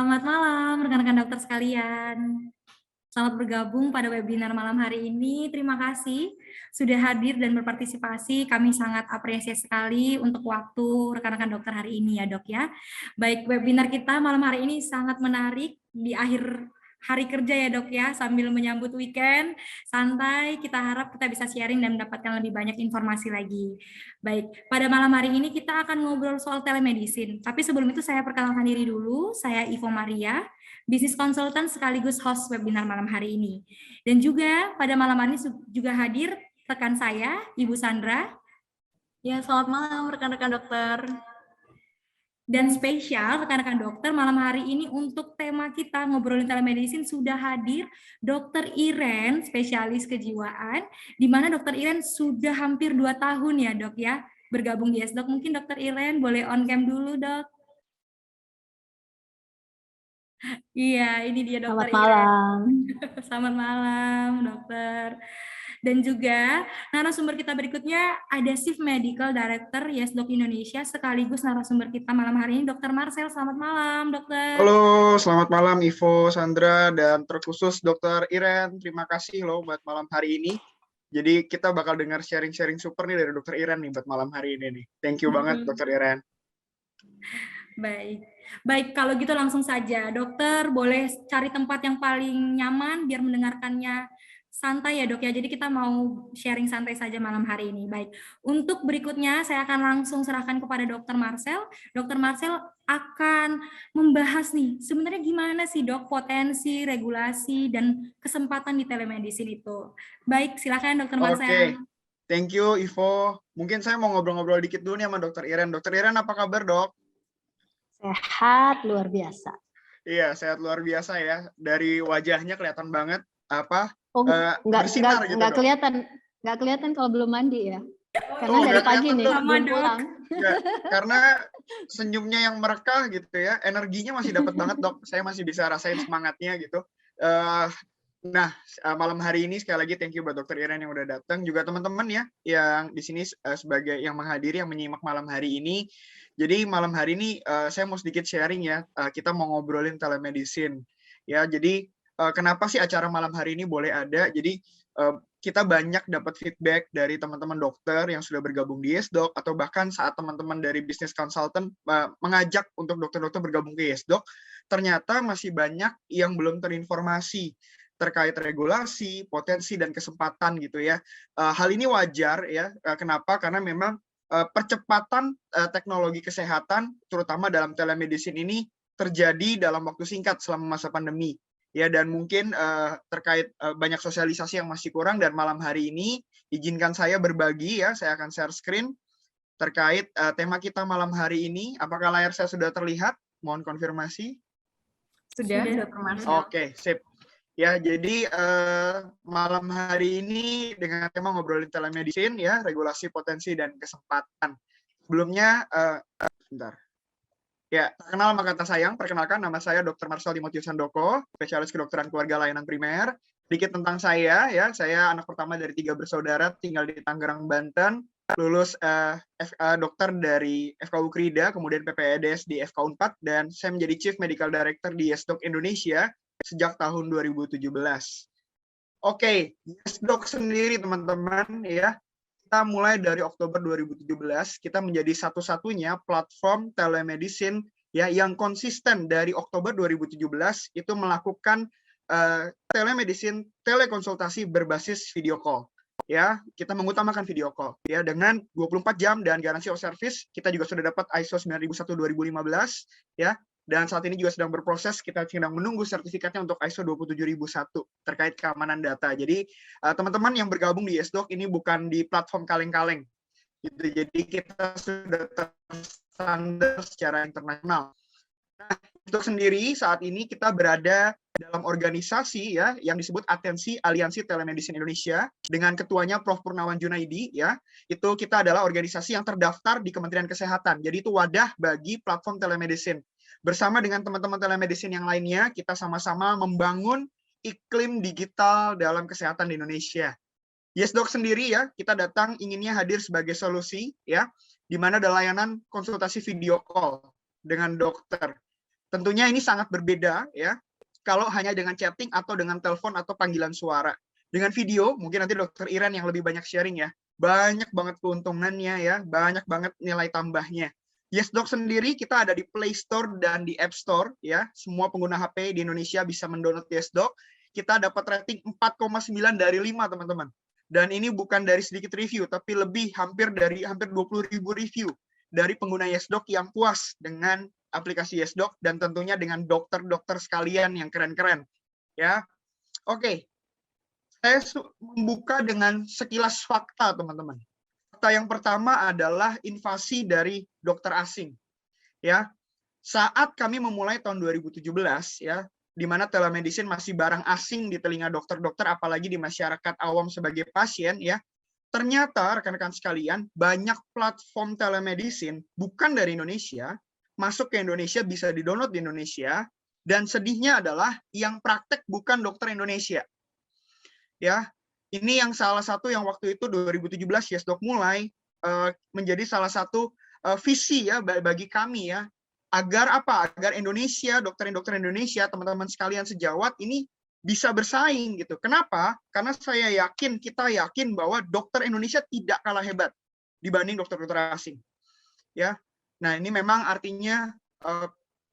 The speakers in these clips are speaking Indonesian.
Selamat malam, rekan-rekan dokter sekalian. Selamat bergabung pada webinar malam hari ini. Terima kasih sudah hadir dan berpartisipasi. Kami sangat apresiasi sekali untuk waktu rekan-rekan dokter hari ini ya dok ya. Baik, webinar kita malam hari ini sangat menarik di akhir hari kerja ya dok ya, sambil menyambut weekend, santai, kita harap kita bisa sharing dan mendapatkan lebih banyak informasi lagi. Baik, pada malam hari ini kita akan ngobrol soal telemedicine. Tapi sebelum itu saya perkenalkan diri dulu, saya Ivo Maria, bisnis konsultan sekaligus host webinar malam hari ini. Dan juga pada malam hari ini juga hadir rekan saya, Ibu Sandra. Ya, selamat malam rekan-rekan dokter. Dan spesial rekan-rekan dokter, malam hari ini untuk tema kita ngobrolin telemedicine sudah hadir Dr. Iren, spesialis kejiwaan, di mana Dr. Iren sudah hampir 2 tahun ya dok ya, bergabung di YesDoc. Mungkin Dr. Iren boleh on cam dulu dok. Iya, ini dia Dokter Selamat malam. Selamat malam, dokter. Dan juga narasumber kita berikutnya ada Chief Medical Director YesDoc Indonesia, sekaligus narasumber kita malam hari ini, Dr. Marcel. Selamat malam, dokter. Halo, selamat malam Ivo, Sandra, dan terkhusus Dr. Iren. Terima kasih loh buat malam hari ini. Jadi kita bakal dengar sharing-sharing super nih dari Dr. Iren nih buat malam hari ini nih. Thank you banget Dr. Iren. Baik, kalau gitu langsung saja. Dokter boleh cari tempat yang paling nyaman biar mendengarkannya santai ya dok ya. Jadi kita mau sharing santai saja malam hari ini. Baik, untuk berikutnya saya akan langsung serahkan kepada Dokter Marcel. Dokter Marcel akan membahas nih, sebenarnya gimana sih dok potensi, regulasi, dan kesempatan di telemedicine itu. Baik, silakan Dokter Marcel. Oke, thank you Ivo. Mungkin saya mau ngobrol-ngobrol dikit dulu nih sama Dr. Iren. Dr. Iren apa kabar dok? Sehat luar biasa. Iya, sehat luar biasa ya. Dari wajahnya kelihatan banget apa? Bersinar gitu. Nggak kelihatan kalau belum mandi ya. Karena dari pagi nih belum pulang. Ya, karena senyumnya yang merekah gitu ya, energinya masih dapat banget dok. Saya masih bisa rasain semangatnya gitu. Nah, malam hari ini sekali lagi thank you buat Dr. Iren yang udah datang, juga teman-teman ya yang di sini sebagai yang menghadiri, yang menyimak malam hari ini. Jadi malam hari ini saya mau sedikit sharing ya, kita mau ngobrolin telemedicine. Ya, jadi kenapa sih acara malam hari ini boleh ada? Jadi kita banyak dapat feedback dari teman-teman dokter yang sudah bergabung di YesDoc, atau bahkan saat teman-teman dari bisnis consultant mengajak untuk dokter-dokter bergabung ke YesDoc, ternyata masih banyak yang belum terinformasi terkait regulasi, potensi, dan kesempatan gitu ya. Hal ini wajar ya. Kenapa? Karena memang percepatan teknologi kesehatan, terutama dalam telemedicine ini, terjadi dalam waktu singkat selama masa pandemi. Ya, dan mungkin terkait banyak sosialisasi yang masih kurang, dan malam hari ini izinkan saya berbagi ya, saya akan share screen terkait tema kita malam hari ini. Apakah layar saya sudah terlihat? Mohon konfirmasi. Sudah. Oke, sip. Ya, jadi malam hari ini dengan tema ngobrolin telemedicine ya, regulasi, potensi, dan kesempatan. Sebelumnya, bentar. Ya, kenal sama kata sayang, perkenalkan nama saya Dr. Marcel Timotius Handoko, spesialis kedokteran keluarga layanan primer. Dikit tentang saya ya, saya anak pertama dari 3 bersaudara, tinggal di Tangerang, Banten, lulus dokter dari FKU Krida, kemudian PPEDS di FKU 4, dan saya menjadi Chief Medical Director di YesDoc Indonesia sejak tahun 2017. Oke, YesDoc sendiri teman-teman ya, kita mulai dari Oktober 2017, kita menjadi satu-satunya platform telemedicine ya yang konsisten dari Oktober 2017 itu melakukan telemedicine, telekonsultasi berbasis video call. Ya, kita mengutamakan video call ya dengan 24 jam dan garansi of service. Kita juga sudah dapat ISO 9001:2015 ya. Dan saat ini juga sedang berproses, kita sedang menunggu sertifikatnya untuk ISO 27001 terkait keamanan data. Jadi teman-teman yang bergabung di YesDoc ini bukan di platform kaleng-kaleng. Gitu. Jadi kita sudah terstandar secara internasional. Nah, untuk sendiri saat ini kita berada dalam organisasi ya yang disebut Atensi Aliansi Telemedicine Indonesia dengan ketuanya Prof. Purnawan Junaidi ya. Itu kita adalah organisasi yang terdaftar di Kementerian Kesehatan. Jadi itu wadah bagi platform telemedicine. Bersama dengan teman-teman telemedicine yang lainnya, kita sama-sama membangun iklim digital dalam kesehatan di Indonesia. YesDoc sendiri ya, kita datang inginnya hadir sebagai solusi ya, di mana ada layanan konsultasi video call dengan dokter. Tentunya ini sangat berbeda ya, kalau hanya dengan chatting atau dengan telepon atau panggilan suara. Dengan video, mungkin nanti Dokter Iren yang lebih banyak sharing ya, banyak banget keuntungannya ya, banyak banget nilai tambahnya. YesDoc sendiri kita ada di Play Store dan di App Store ya. Semua pengguna HP di Indonesia bisa mendownload YesDoc. Kita dapat rating 4,9 dari 5 teman-teman. Dan ini bukan dari sedikit review, tapi hampir 20.000 review dari pengguna YesDoc yang puas dengan aplikasi YesDoc dan tentunya dengan dokter-dokter sekalian yang keren-keren. Ya, oke. Saya membuka dengan sekilas fakta, teman-teman. Fakta yang pertama adalah invasi dari dokter asing. Ya, saat kami memulai tahun 2017, ya, di mana telemedicine masih barang asing di telinga dokter-dokter, apalagi di masyarakat awam sebagai pasien, ya, ternyata rekan-rekan sekalian banyak platform telemedicine bukan dari Indonesia masuk ke Indonesia, bisa di-download di Indonesia, dan sedihnya adalah yang praktek bukan dokter Indonesia. Ya, ini yang salah satu yang waktu itu 2017 YesDoc mulai menjadi salah satu visi ya bagi kami ya, agar apa? Agar Indonesia, dokter-dokter Indonesia, teman-teman sekalian sejawat ini bisa bersaing gitu. Kenapa? Karena kita yakin bahwa dokter Indonesia tidak kalah hebat dibanding dokter-dokter asing. Ya. Nah, ini memang artinya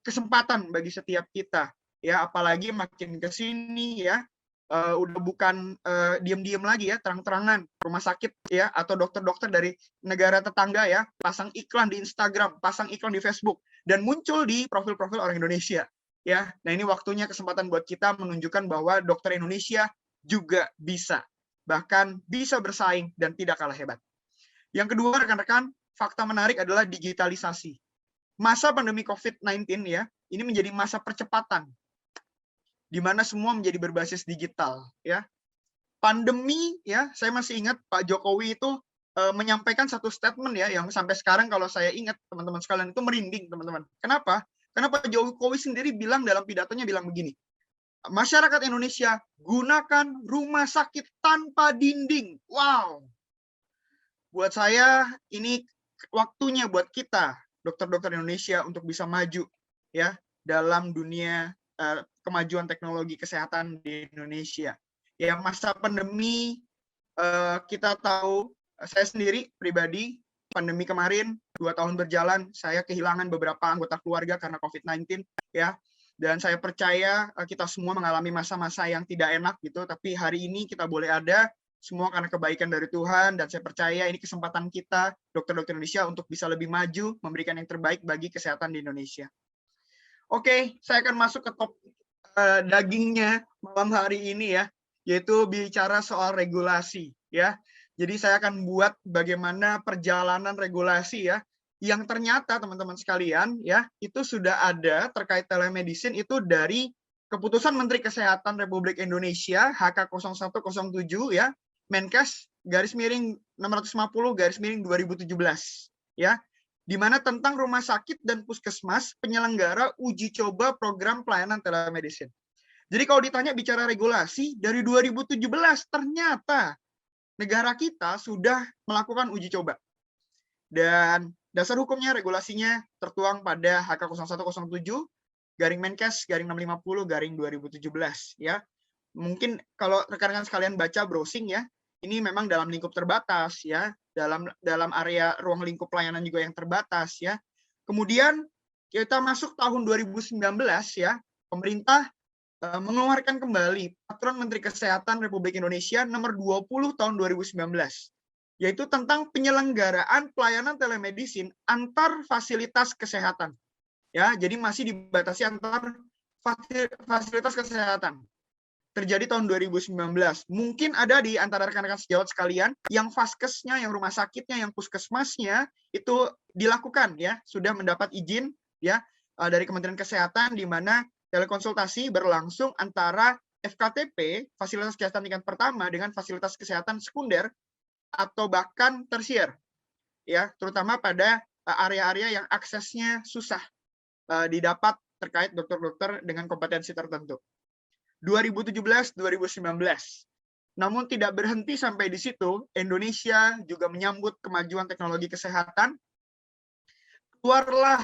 kesempatan bagi setiap kita ya, apalagi makin ke sini ya. Udah bukan diam-diam lagi ya, terang-terangan rumah sakit ya atau dokter-dokter dari negara tetangga ya pasang iklan di Instagram, pasang iklan di Facebook dan muncul di profil-profil orang Indonesia ya. Nah, ini waktunya kesempatan buat kita menunjukkan bahwa dokter Indonesia juga bisa, bahkan bisa bersaing dan tidak kalah hebat. Yang kedua, rekan-rekan, fakta menarik adalah digitalisasi. Masa pandemi COVID-19 ya, ini menjadi masa percepatan di mana semua menjadi berbasis digital ya. Pandemi ya, saya masih ingat Pak Jokowi itu menyampaikan satu statement ya yang sampai sekarang kalau saya ingat teman-teman sekalian itu merinding teman-teman. Kenapa? Karena Pak Jokowi sendiri bilang dalam pidatonya bilang begini. Masyarakat Indonesia gunakan rumah sakit tanpa dinding. Wow. Buat saya ini waktunya buat kita dokter-dokter Indonesia untuk bisa maju ya dalam dunia kemajuan teknologi kesehatan di Indonesia. Ya, masa pandemi kita tahu, saya sendiri pribadi pandemi kemarin 2 tahun berjalan, saya kehilangan beberapa anggota keluarga karena COVID-19 ya. Dan saya percaya kita semua mengalami masa-masa yang tidak enak gitu, tapi hari ini kita boleh ada semua karena kebaikan dari Tuhan, dan saya percaya ini kesempatan kita dokter-dokter Indonesia untuk bisa lebih maju, memberikan yang terbaik bagi kesehatan di Indonesia. Oke, saya akan masuk ke topik dagingnya malam hari ini ya, yaitu bicara soal regulasi ya. Jadi saya akan buat bagaimana perjalanan regulasi ya, yang ternyata teman-teman sekalian ya, itu sudah ada terkait telemedicine itu dari Keputusan Menteri Kesehatan Republik Indonesia HK 0107 ya, Menkes /650/2017 ya, di mana tentang rumah sakit dan puskesmas penyelenggara uji coba program pelayanan telemedicine. Jadi kalau ditanya bicara regulasi, dari 2017 ternyata negara kita sudah melakukan uji coba. Dan dasar hukumnya, regulasinya tertuang pada HK 0107/Menkes/650/2017 ya. Mungkin kalau rekan-rekan sekalian baca browsing ya, ini memang dalam lingkup terbatas ya, dalam area ruang lingkup pelayanan juga yang terbatas ya. Kemudian kita masuk tahun 2019 ya, pemerintah mengeluarkan kembali Peraturan Menteri Kesehatan Republik Indonesia nomor 20 tahun 2019, yaitu tentang penyelenggaraan pelayanan telemedicine antar fasilitas kesehatan. Ya, jadi masih dibatasi antar fasilitas kesehatan. Terjadi tahun 2019. Mungkin ada di antara rekan-rekan sejawat sekalian yang vaskesnya, yang rumah sakitnya, yang puskesmasnya itu dilakukan ya, sudah mendapat izin ya dari Kementerian Kesehatan, di mana telekonsultasi berlangsung antara FKTP, fasilitas kesehatan tingkat pertama, dengan fasilitas kesehatan sekunder atau bahkan tersier ya, terutama pada area-area yang aksesnya susah didapat terkait dokter-dokter dengan kompetensi tertentu. 2017-2019. Namun tidak berhenti sampai di situ, Indonesia juga menyambut kemajuan teknologi kesehatan. Keluarlah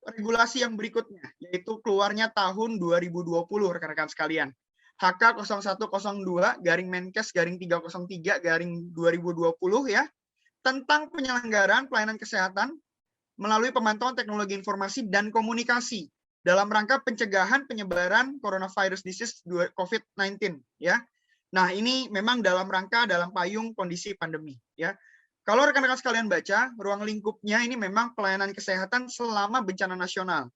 regulasi yang berikutnya, yaitu keluarnya tahun 2020, rekan-rekan sekalian. HK 0102 garing Menkes garing 303 garing 2020 ya, tentang penyelenggaraan pelayanan kesehatan melalui pemantauan teknologi informasi dan komunikasi dalam rangka pencegahan penyebaran coronavirus disease COVID-19 ya. Nah, ini memang dalam payung kondisi pandemi ya. Kalau rekan-rekan sekalian baca, ruang lingkupnya ini memang pelayanan kesehatan selama bencana nasional.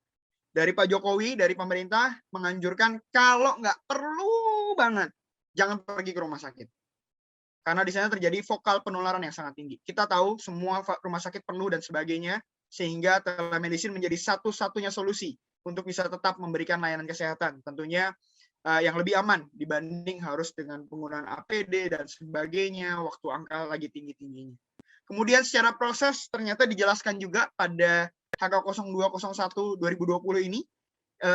Dari Pak Jokowi, dari pemerintah menganjurkan kalau nggak perlu banget, jangan pergi ke rumah sakit. Karena di sana terjadi vokal penularan yang sangat tinggi. Kita tahu semua rumah sakit penuh dan sebagainya, sehingga telemedicine menjadi satu-satunya solusi untuk bisa tetap memberikan layanan kesehatan. Tentunya yang lebih aman dibanding harus dengan penggunaan APD dan sebagainya, waktu angka lagi tinggi-tingginya. Kemudian secara proses ternyata dijelaskan juga pada HK 0201 2020 ini,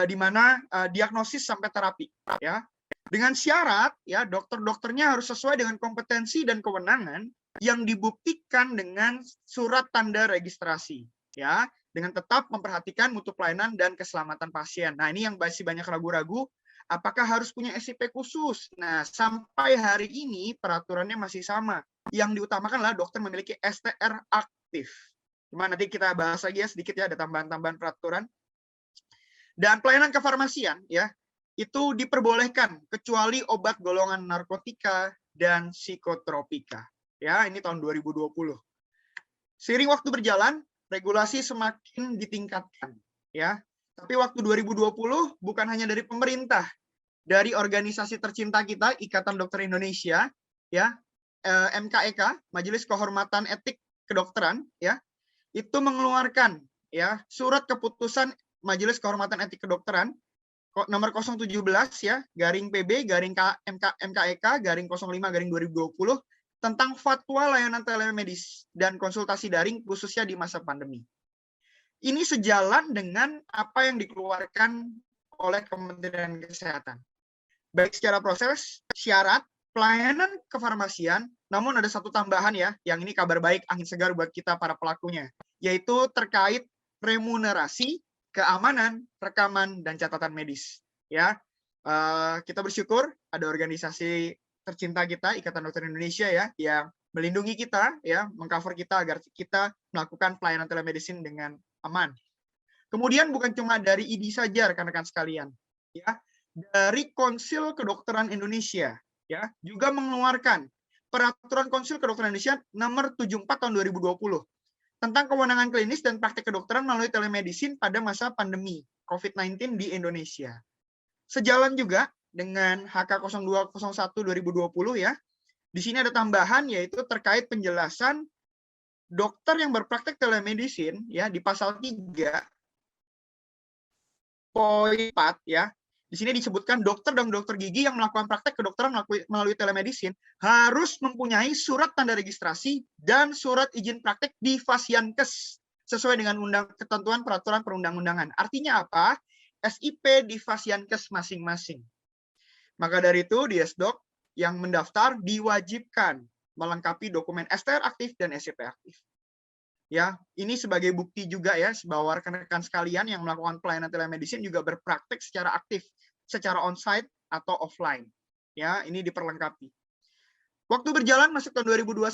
di mana diagnosis sampai terapi. Ya. Dengan syarat, ya dokter-dokternya harus sesuai dengan kompetensi dan kewenangan yang dibuktikan dengan surat tanda registrasi. Ya, dengan tetap memperhatikan mutu pelayanan dan keselamatan pasien. Nah, ini yang masih banyak ragu-ragu, apakah harus punya SIP khusus? Nah, sampai hari ini peraturannya masih sama. Yang diutamakan adalah dokter memiliki STR aktif. Cuma nanti kita bahas lagi ya sedikit ya, ada tambahan-tambahan peraturan. Dan pelayanan kefarmasian ya, itu diperbolehkan kecuali obat golongan narkotika dan psikotropika. Ya, ini tahun 2020. Seiring waktu berjalan, regulasi semakin ditingkatkan ya. Tapi waktu 2020 bukan hanya dari pemerintah, dari organisasi tercinta kita, Ikatan Dokter Indonesia, ya, MKEK, Majelis Kehormatan Etik Kedokteran, ya, itu mengeluarkan ya surat keputusan Majelis Kehormatan Etik Kedokteran nomor 017 ya garing PB garing MKEK garing 05 garing 2020 tentang fatwa layanan telemedis dan konsultasi daring khususnya di masa pandemi. Ini sejalan dengan apa yang dikeluarkan oleh Kementerian Kesehatan. Baik secara proses, syarat, pelayanan kefarmasian, namun ada satu tambahan ya, yang ini kabar baik, angin segar buat kita para pelakunya, yaitu terkait remunerasi, keamanan, rekaman, dan catatan medis. Ya, kita bersyukur ada organisasi tercinta kita, Ikatan Dokter Indonesia ya, yang melindungi kita, ya, mengcover kita agar kita melakukan pelayanan telemedicine dengan aman. Kemudian bukan cuma dari ID saja, rekan-rekan sekalian, ya, dari Konsil Kedokteran Indonesia, ya, juga mengeluarkan Peraturan Konsil Kedokteran Indonesia nomor 74 tahun 2020 tentang kewenangan klinis dan praktik kedokteran melalui telemedicine pada masa pandemi COVID-19 di Indonesia. Sejalan juga dengan HK 0201 2020 ya. Di sini ada tambahan yaitu terkait penjelasan dokter yang berpraktek telemedicine ya di pasal 3 poin 4 ya. Di sini disebutkan dokter dan dokter gigi yang melakukan praktek kedokteran melalui telemedicine harus mempunyai surat tanda registrasi dan surat izin praktek di Fasiankes sesuai dengan ketentuan peraturan perundang-undangan. Artinya apa? SIP di Fasiankes masing-masing. Maka dari itu, Diasdok yang mendaftar diwajibkan melengkapi dokumen STR aktif dan SIP aktif. Ya, ini sebagai bukti juga ya bahwa rekan-rekan sekalian yang melakukan pelayanan telemedicine juga berpraktek secara aktif, secara onsite atau offline. Ya, ini diperlengkapi. Waktu berjalan masuk tahun 2021,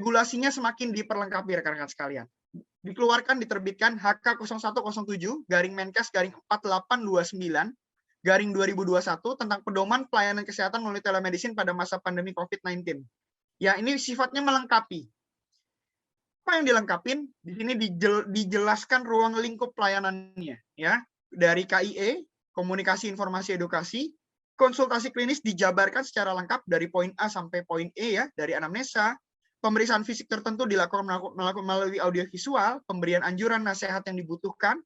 regulasinya semakin diperlengkapi rekan-rekan sekalian. Dikeluarkan diterbitkan HK 0107 garing Menkes garing 4829 garing 2021 tentang pedoman pelayanan kesehatan melalui telemedicine pada masa pandemi COVID-19. Ya, ini sifatnya melengkapi. Apa yang dilengkapin? Di sini dijelaskan ruang lingkup pelayanannya, ya. Dari KIE, komunikasi informasi edukasi, konsultasi klinis dijabarkan secara lengkap dari poin A sampai poin E ya, dari anamnesa, pemeriksaan fisik tertentu dilakukan melalui audiovisual, pemberian anjuran nasihat yang dibutuhkan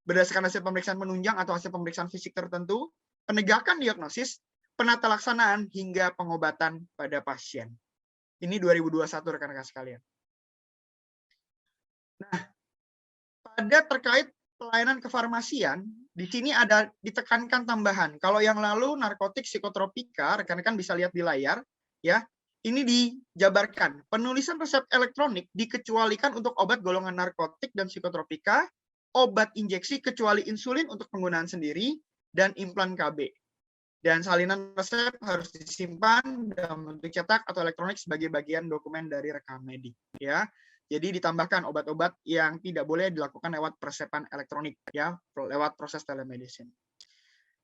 berdasarkan hasil pemeriksaan penunjang atau hasil pemeriksaan fisik tertentu, penegakan diagnosis, penata laksanaan hingga pengobatan pada pasien. Ini 2021 rekan-rekan sekalian. Nah, pada terkait pelayanan kefarmasian, di sini ada ditekankan tambahan. Kalau yang lalu narkotik psikotropika, rekan-rekan bisa lihat di layar, ya, Ini dijabarkan. Penulisan resep elektronik dikecualikan untuk obat golongan narkotik dan psikotropika, obat injeksi kecuali insulin untuk penggunaan sendiri, dan implan KB. Dan salinan resep harus disimpan dalam bentuk cetak atau elektronik sebagai bagian dokumen dari rekam medik. Ya, jadi ditambahkan obat-obat yang tidak boleh dilakukan lewat peresepan elektronik, ya, lewat proses telemedicine.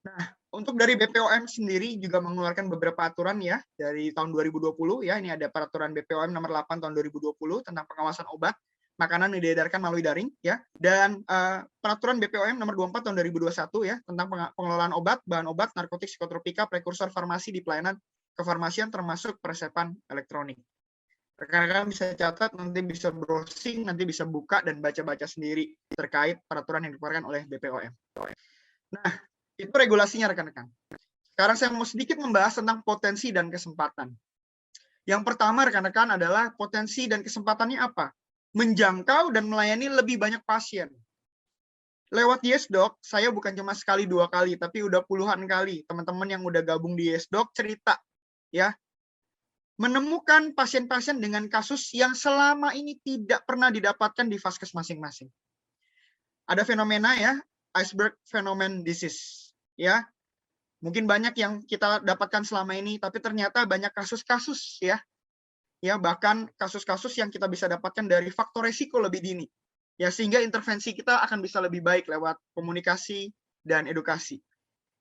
Nah, untuk dari BPOM sendiri juga mengeluarkan beberapa aturan ya dari tahun 2020 ya. Ini ada peraturan BPOM nomor 8 tahun 2020 tentang pengawasan obat, makanan yang diedarkan melalui daring ya. Dan peraturan BPOM nomor 24 tahun 2021 ya tentang pengelolaan obat, bahan obat, narkotik, psikotropika, prekursor farmasi di pelayanan kefarmasian termasuk peresepan elektronik. Rekan-rekan bisa catat, nanti bisa browsing, nanti bisa buka dan baca-baca sendiri terkait peraturan yang dikeluarkan oleh BPOM. Nah, itu regulasinya rekan-rekan. Sekarang saya mau sedikit membahas tentang potensi dan kesempatan. Yang pertama rekan-rekan adalah potensi dan kesempatannya apa? Menjangkau dan melayani lebih banyak pasien. Lewat YesDoc, saya bukan cuma sekali dua kali, tapi udah puluhan kali teman-teman yang udah gabung di YesDoc cerita, ya, menemukan pasien-pasien dengan kasus yang selama ini tidak pernah didapatkan di vaskes masing-masing. Ada fenomena ya, iceberg phenomenon disease. Ya, mungkin banyak yang kita dapatkan selama ini, tapi ternyata banyak kasus-kasus ya, bahkan kasus-kasus yang kita bisa dapatkan dari faktor resiko lebih dini, ya, sehingga intervensi kita akan bisa lebih baik lewat komunikasi dan edukasi.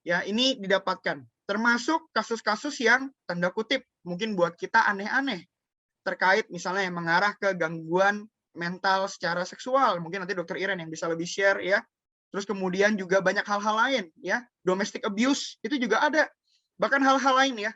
Ya, ini didapatkan, termasuk kasus-kasus yang tanda kutip mungkin buat kita aneh-aneh, terkait misalnya yang mengarah ke gangguan mental secara seksual, mungkin nanti Dokter Iren yang bisa lebih share ya. Terus kemudian juga banyak hal-hal lain ya, domestic abuse itu juga ada, bahkan hal-hal lain ya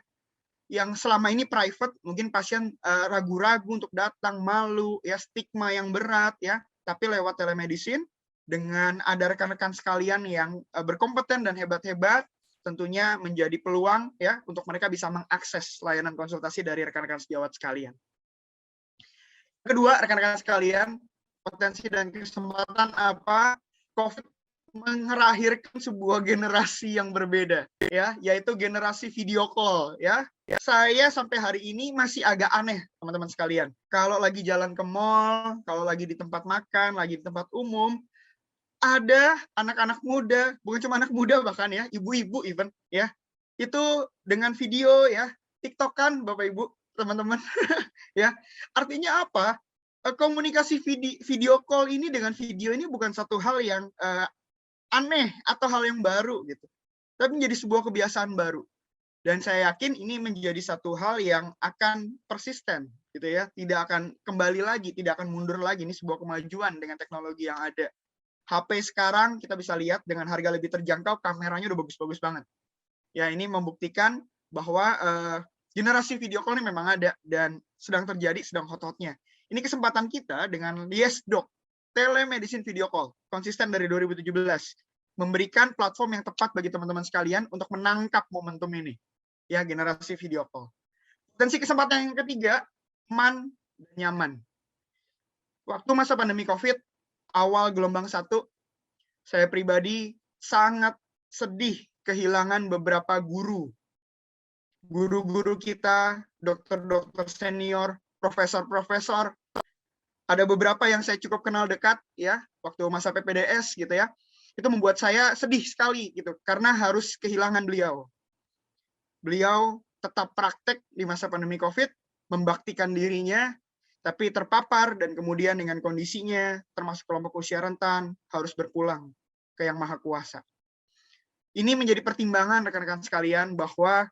yang selama ini private, mungkin pasien ragu-ragu untuk datang, malu ya, stigma yang berat ya, tapi lewat telemedicine dengan ada rekan-rekan sekalian yang berkompeten dan hebat-hebat, tentunya menjadi peluang ya untuk mereka bisa mengakses layanan konsultasi dari rekan-rekan sejawat sekalian. Kedua, rekan-rekan sekalian, potensi dan kesempatan apa? COVID mengelahirkan sebuah generasi yang berbeda ya, yaitu generasi video call ya. Saya sampai hari ini masih agak aneh teman-teman sekalian. Kalau lagi jalan ke mall, kalau lagi di tempat makan, lagi di tempat umum, ada anak-anak muda, bukan cuma anak muda bahkan ya, ibu-ibu even ya. Itu dengan video ya, TikTok-an Bapak Ibu, teman-teman. Ya. Artinya apa? Komunikasi video call ini dengan video ini bukan satu hal yang aneh atau hal yang baru gitu, tapi menjadi sebuah kebiasaan baru. Dan saya yakin ini menjadi satu hal yang akan persisten gitu ya, tidak akan kembali lagi, tidak akan mundur lagi. Ini sebuah kemajuan dengan teknologi yang ada. HP sekarang kita bisa lihat dengan harga lebih terjangkau, kameranya udah bagus-bagus banget. Ya, ini membuktikan bahwa generasi video call ini memang ada dan sedang terjadi, sedang hot-hotnya. Ini kesempatan kita dengan YesDoc, telemedicine video call, konsisten dari 2017, memberikan platform yang tepat bagi teman-teman sekalian untuk menangkap momentum ini, ya, generasi video call. Potensi kesempatan yang ketiga, aman dan nyaman. Waktu masa pandemi COVID, awal gelombang 1, saya pribadi sangat sedih kehilangan beberapa guru kita, dokter-dokter senior, profesor-profesor. Ada beberapa yang saya cukup kenal dekat ya waktu masa PPDS gitu ya. Itu membuat saya sedih sekali gitu karena harus kehilangan beliau. Beliau tetap praktek di masa pandemi COVID, membaktikan dirinya, tapi terpapar dan kemudian dengan kondisinya termasuk kelompok usia rentan harus berpulang ke Yang Maha Kuasa. Ini menjadi pertimbangan rekan-rekan sekalian bahwa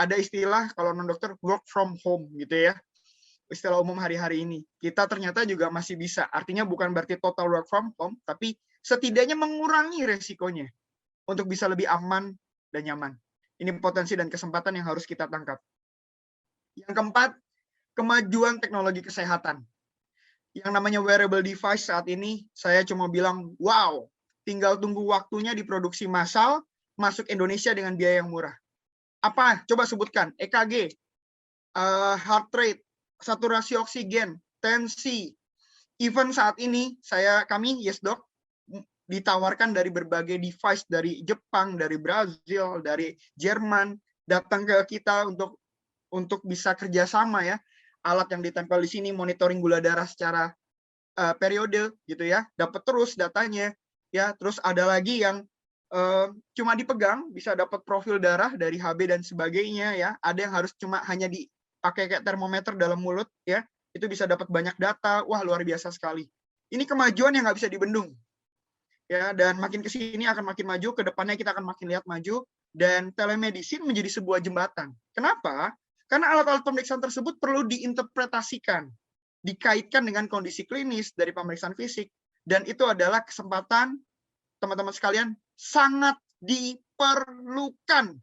ada istilah kalau non-dokter work from home gitu ya. Istilah umum hari-hari ini. Kita ternyata juga masih bisa. Artinya bukan berarti total work from home, tapi setidaknya mengurangi resikonya untuk bisa lebih aman dan nyaman. Ini potensi dan kesempatan yang harus kita tangkap. Yang keempat, kemajuan teknologi kesehatan. Yang namanya wearable device saat ini, saya cuma bilang, wow, tinggal tunggu waktunya diproduksi massal, masuk Indonesia dengan biaya yang murah. Apa? Coba sebutkan. EKG, heart rate, saturasi oksigen, tensi. Even saat ini kami YesDoc ditawarkan dari berbagai device dari Jepang, dari Brazil, dari Jerman datang ke kita untuk untuk bisa kerjasama ya. Alat yang ditempel di sini monitoring gula darah secara periode gitu ya, dapat terus datanya ya. Terus ada lagi yang cuma dipegang bisa dapat profil darah dari HB dan sebagainya ya. Ada yang harus cuma hanya dipakai kayak termometer dalam mulut ya, itu bisa dapat banyak data. Wah, luar biasa sekali. Ini kemajuan yang nggak bisa dibendung ya, dan makin ke sini akan makin maju, ke depannya kita akan makin lihat maju, dan telemedicine menjadi sebuah jembatan. Kenapa? Karena alat-alat pemeriksaan tersebut perlu diinterpretasikan, dikaitkan dengan kondisi klinis dari pemeriksaan fisik, dan itu adalah kesempatan teman-teman sekalian sangat diperlukan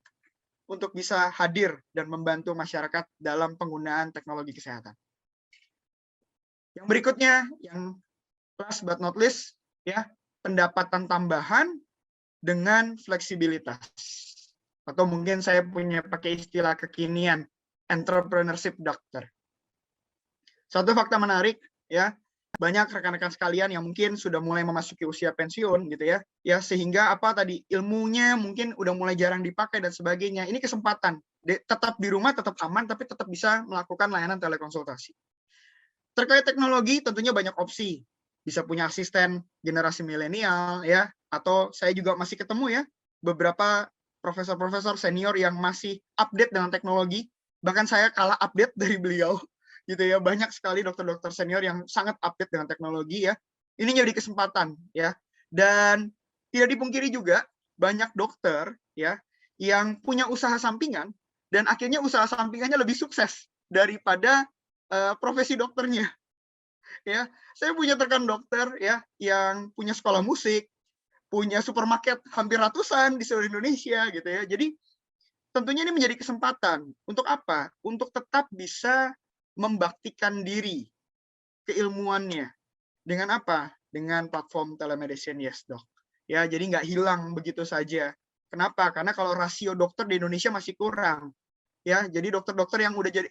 untuk bisa hadir dan membantu masyarakat dalam penggunaan teknologi kesehatan. Yang berikutnya, yang last but not least, ya, pendapatan tambahan dengan fleksibilitas. Atau mungkin saya punya pakai istilah kekinian, entrepreneurship dokter. Satu fakta menarik, ya, banyak rekan-rekan sekalian yang mungkin sudah mulai memasuki usia pensiun gitu ya, sehingga apa tadi ilmunya mungkin udah mulai jarang dipakai dan sebagainya. Ini kesempatan, tetap di rumah, tetap aman, tapi tetap bisa melakukan layanan telekonsultasi. Terkait teknologi tentunya banyak opsi, bisa punya asisten generasi milenial ya, atau saya juga masih ketemu ya beberapa profesor-profesor senior yang masih update dengan teknologi, bahkan saya kalah update dari beliau. Gitu ya, banyak sekali dokter-dokter senior yang sangat update dengan teknologi ya. Ini jadi kesempatan ya. Dan tidak dipungkiri juga banyak dokter ya yang punya usaha sampingan dan akhirnya usaha sampingannya lebih sukses daripada profesi dokternya. Ya, saya punya rekan dokter ya yang punya sekolah musik, punya supermarket hampir ratusan di seluruh Indonesia gitu ya. Jadi tentunya ini menjadi kesempatan untuk apa? Untuk tetap bisa membaktikan diri keilmuannya dengan apa? Dengan platform telemedicine YesDoc. Ya, jadi nggak hilang begitu saja. Kenapa? Karena kalau rasio dokter di Indonesia masih kurang. Ya, jadi dokter-dokter yang udah jadi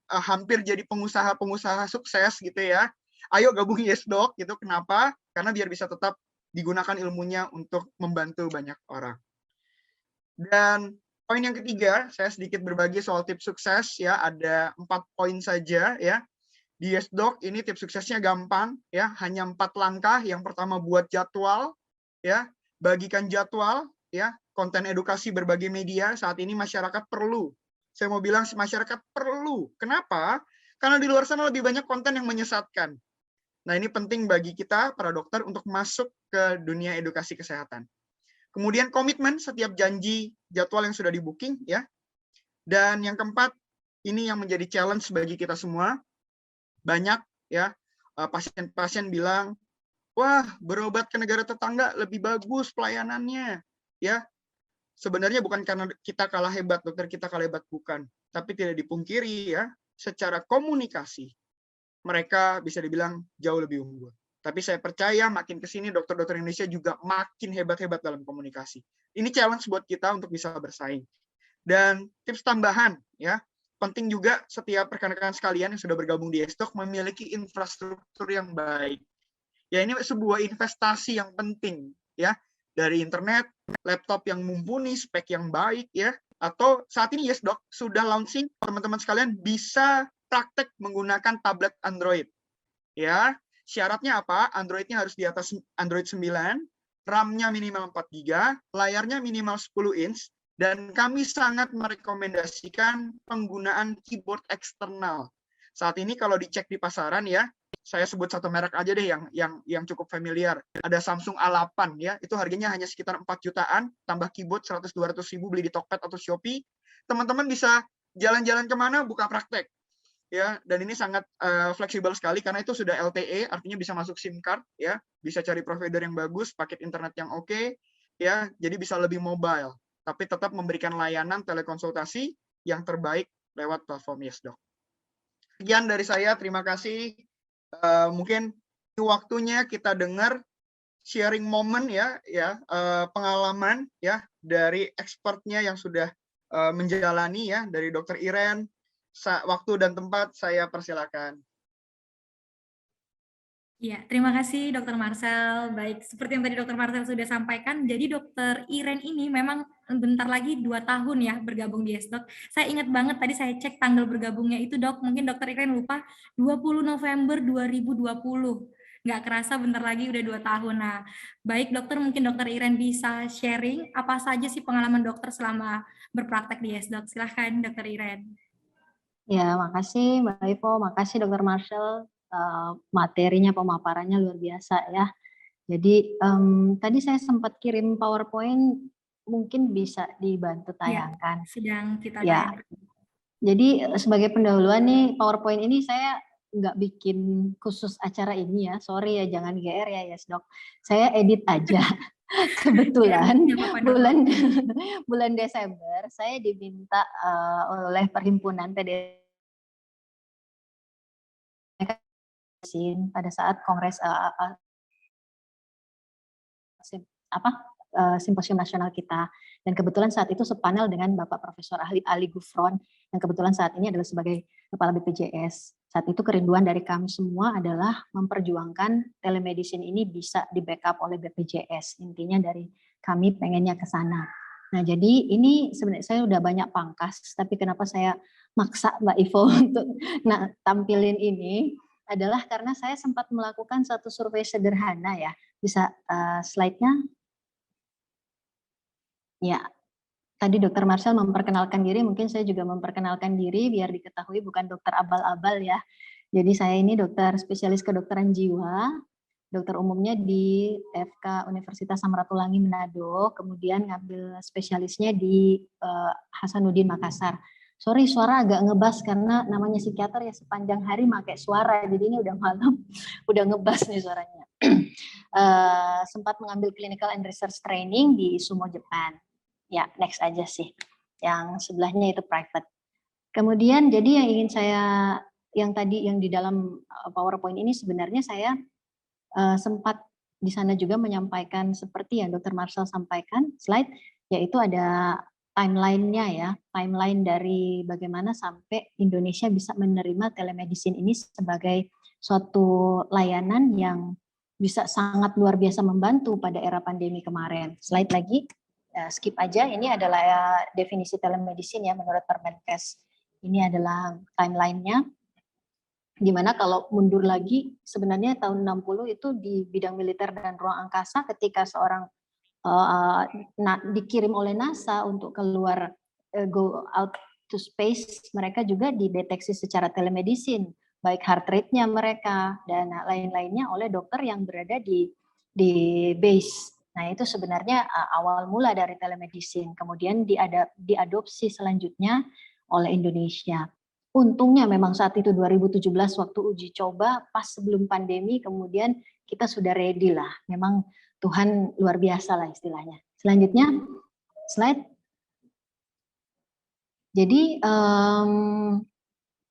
hampir jadi pengusaha-pengusaha sukses gitu ya. Ayo gabung YesDoc gitu. Kenapa? Karena biar bisa tetap digunakan ilmunya untuk membantu banyak orang. Dan poin yang ketiga, saya sedikit berbagi soal tips sukses ya, ada 4 poin saja ya. Di YesDoc ini tips suksesnya gampang ya, hanya 4 langkah. Yang pertama buat jadwal ya, bagikan jadwal ya, konten edukasi berbagai media. Saat ini masyarakat perlu. Saya mau bilang masyarakat perlu. Kenapa? Karena di luar sana lebih banyak konten yang menyesatkan. Nah, ini penting bagi kita para dokter untuk masuk ke dunia edukasi kesehatan. Kemudian komitmen setiap janji jadwal yang sudah di-booking ya. Dan yang keempat, ini yang menjadi challenge bagi kita semua. Banyak ya pasien-pasien bilang, "Wah, berobat ke negara tetangga lebih bagus pelayanannya." Ya. Sebenarnya bukan karena kita kalah hebat, dokter kita kalah hebat, bukan. Tapi tidak dipungkiri ya, secara komunikasi mereka bisa dibilang jauh lebih unggul. Tapi saya percaya makin ke sini dokter-dokter Indonesia juga makin hebat-hebat dalam komunikasi. Ini challenge buat kita untuk bisa bersaing. Dan tips tambahan ya, penting juga setiap rekan-rekan sekalian yang sudah bergabung di YesDoc memiliki infrastruktur yang baik. Ya, ini sebuah investasi yang penting ya, dari internet, laptop yang mumpuni, spek yang baik ya, atau saat ini YesDoc sudah launching, teman-teman sekalian bisa praktek menggunakan tablet Android. Ya, syaratnya apa? Android-nya harus di atas Android 9, RAM-nya minimal 4 GB, layarnya minimal 10 inch, dan kami sangat merekomendasikan penggunaan keyboard eksternal. Saat ini kalau dicek di pasaran ya, saya sebut satu merek aja deh yang cukup familiar. Ada Samsung A8 ya, itu harganya hanya sekitar 4 jutaan, tambah keyboard 100-200 ribu beli di Tokped atau Shopee. Teman-teman bisa jalan-jalan kemana, buka praktek. Ya, dan ini sangat fleksibel sekali karena itu sudah LTE, artinya bisa masuk SIM card ya, bisa cari provider yang bagus, paket internet yang oke, ya, jadi bisa lebih mobile, tapi tetap memberikan layanan telekonsultasi yang terbaik lewat platform YesDoc. Sekian dari saya, terima kasih. Mungkin waktunya kita dengar sharing moment ya, pengalaman ya dari expertnya yang sudah menjalani ya, dari Dr. Iren. Waktu dan tempat saya persilakan. Iya, terima kasih Dokter Marcel. Baik, seperti yang tadi Dokter Marcel sudah sampaikan, jadi Dokter Iren ini memang bentar lagi 2 tahun ya bergabung di YesDok. Saya ingat banget tadi saya cek tanggal bergabungnya itu Dok, mungkin Dokter Iren lupa, 20 November 2020. Nggak kerasa bentar lagi udah 2 tahun. Nah, baik Dokter, mungkin Dokter Iren bisa sharing apa saja sih pengalaman Dokter selama berpraktek di YesDok. Silahkan Dokter Iren. Ya, makasih Mbak Ivo, makasih Dokter Marshall. Materinya, pemaparannya luar biasa ya. Jadi tadi saya sempat kirim PowerPoint, mungkin bisa dibantu Ya, tayangkan. sedang kita Ya, tayangkan. jadi sebagai pendahuluan nih, PowerPoint ini saya nggak bikin khusus acara ini ya. Sorry ya, jangan GR ya YesDok. Saya edit aja. Kebetulan Nggak apa-apa, Dok. bulan bulan Desember saya diminta oleh Perhimpunan PD pada saat kongres simposium nasional kita, dan kebetulan saat itu sepanel dengan Bapak Profesor Ahli Ali Gufron yang kebetulan saat ini adalah sebagai Kepala BPJS. Saat itu kerinduan dari kami semua adalah memperjuangkan telemedicine ini bisa di backup oleh BPJS. Intinya dari kami pengennya ke sana. Nah, jadi ini sebenarnya saya udah banyak pangkas, tapi kenapa saya maksa Mbak Ivo untuk tampilin ini adalah karena saya sempat melakukan satu survei sederhana ya. Bisa slide-nya? Ya, tadi Dokter Marcel memperkenalkan diri, mungkin saya juga memperkenalkan diri biar diketahui bukan dokter abal-abal ya. Jadi saya ini dokter spesialis kedokteran jiwa, dokter umumnya di FK Universitas Samratulangi Manado, kemudian ngambil spesialisnya di Hasanuddin Makassar. Sorry, suara agak ngebas karena namanya psikiater ya sepanjang hari pakai suara, jadi ini udah malam, udah ngebas nih suaranya. Sempat mengambil clinical and research training di Sumo, Jepang. Ya, next aja sih. Yang sebelahnya itu private. Kemudian jadi yang ingin saya, yang tadi yang di dalam PowerPoint ini sebenarnya saya sempat di sana juga menyampaikan seperti yang Dr. Marcel sampaikan, slide, yaitu ada timeline-nya ya, timeline dari bagaimana sampai Indonesia bisa menerima telemedicine ini sebagai suatu layanan yang bisa sangat luar biasa membantu pada era pandemi kemarin. Slide lagi. Skip aja, ini adalah definisi telemedicine ya menurut Permenkes. Ini adalah timeline-nya, di mana kalau mundur lagi sebenarnya tahun 60 itu di bidang militer dan ruang angkasa ketika seorang dikirim oleh NASA untuk keluar go out to space, mereka juga dideteksi secara telemedicine, baik heart rate-nya mereka dan lain-lainnya oleh dokter yang berada di base. Nah, itu sebenarnya awal mula dari telemedicine. Kemudian diadopsi selanjutnya oleh Indonesia. Untungnya memang saat itu 2017 waktu uji coba pas sebelum pandemi, kemudian kita sudah ready lah. Memang Tuhan luar biasa lah istilahnya. Selanjutnya, slide. Jadi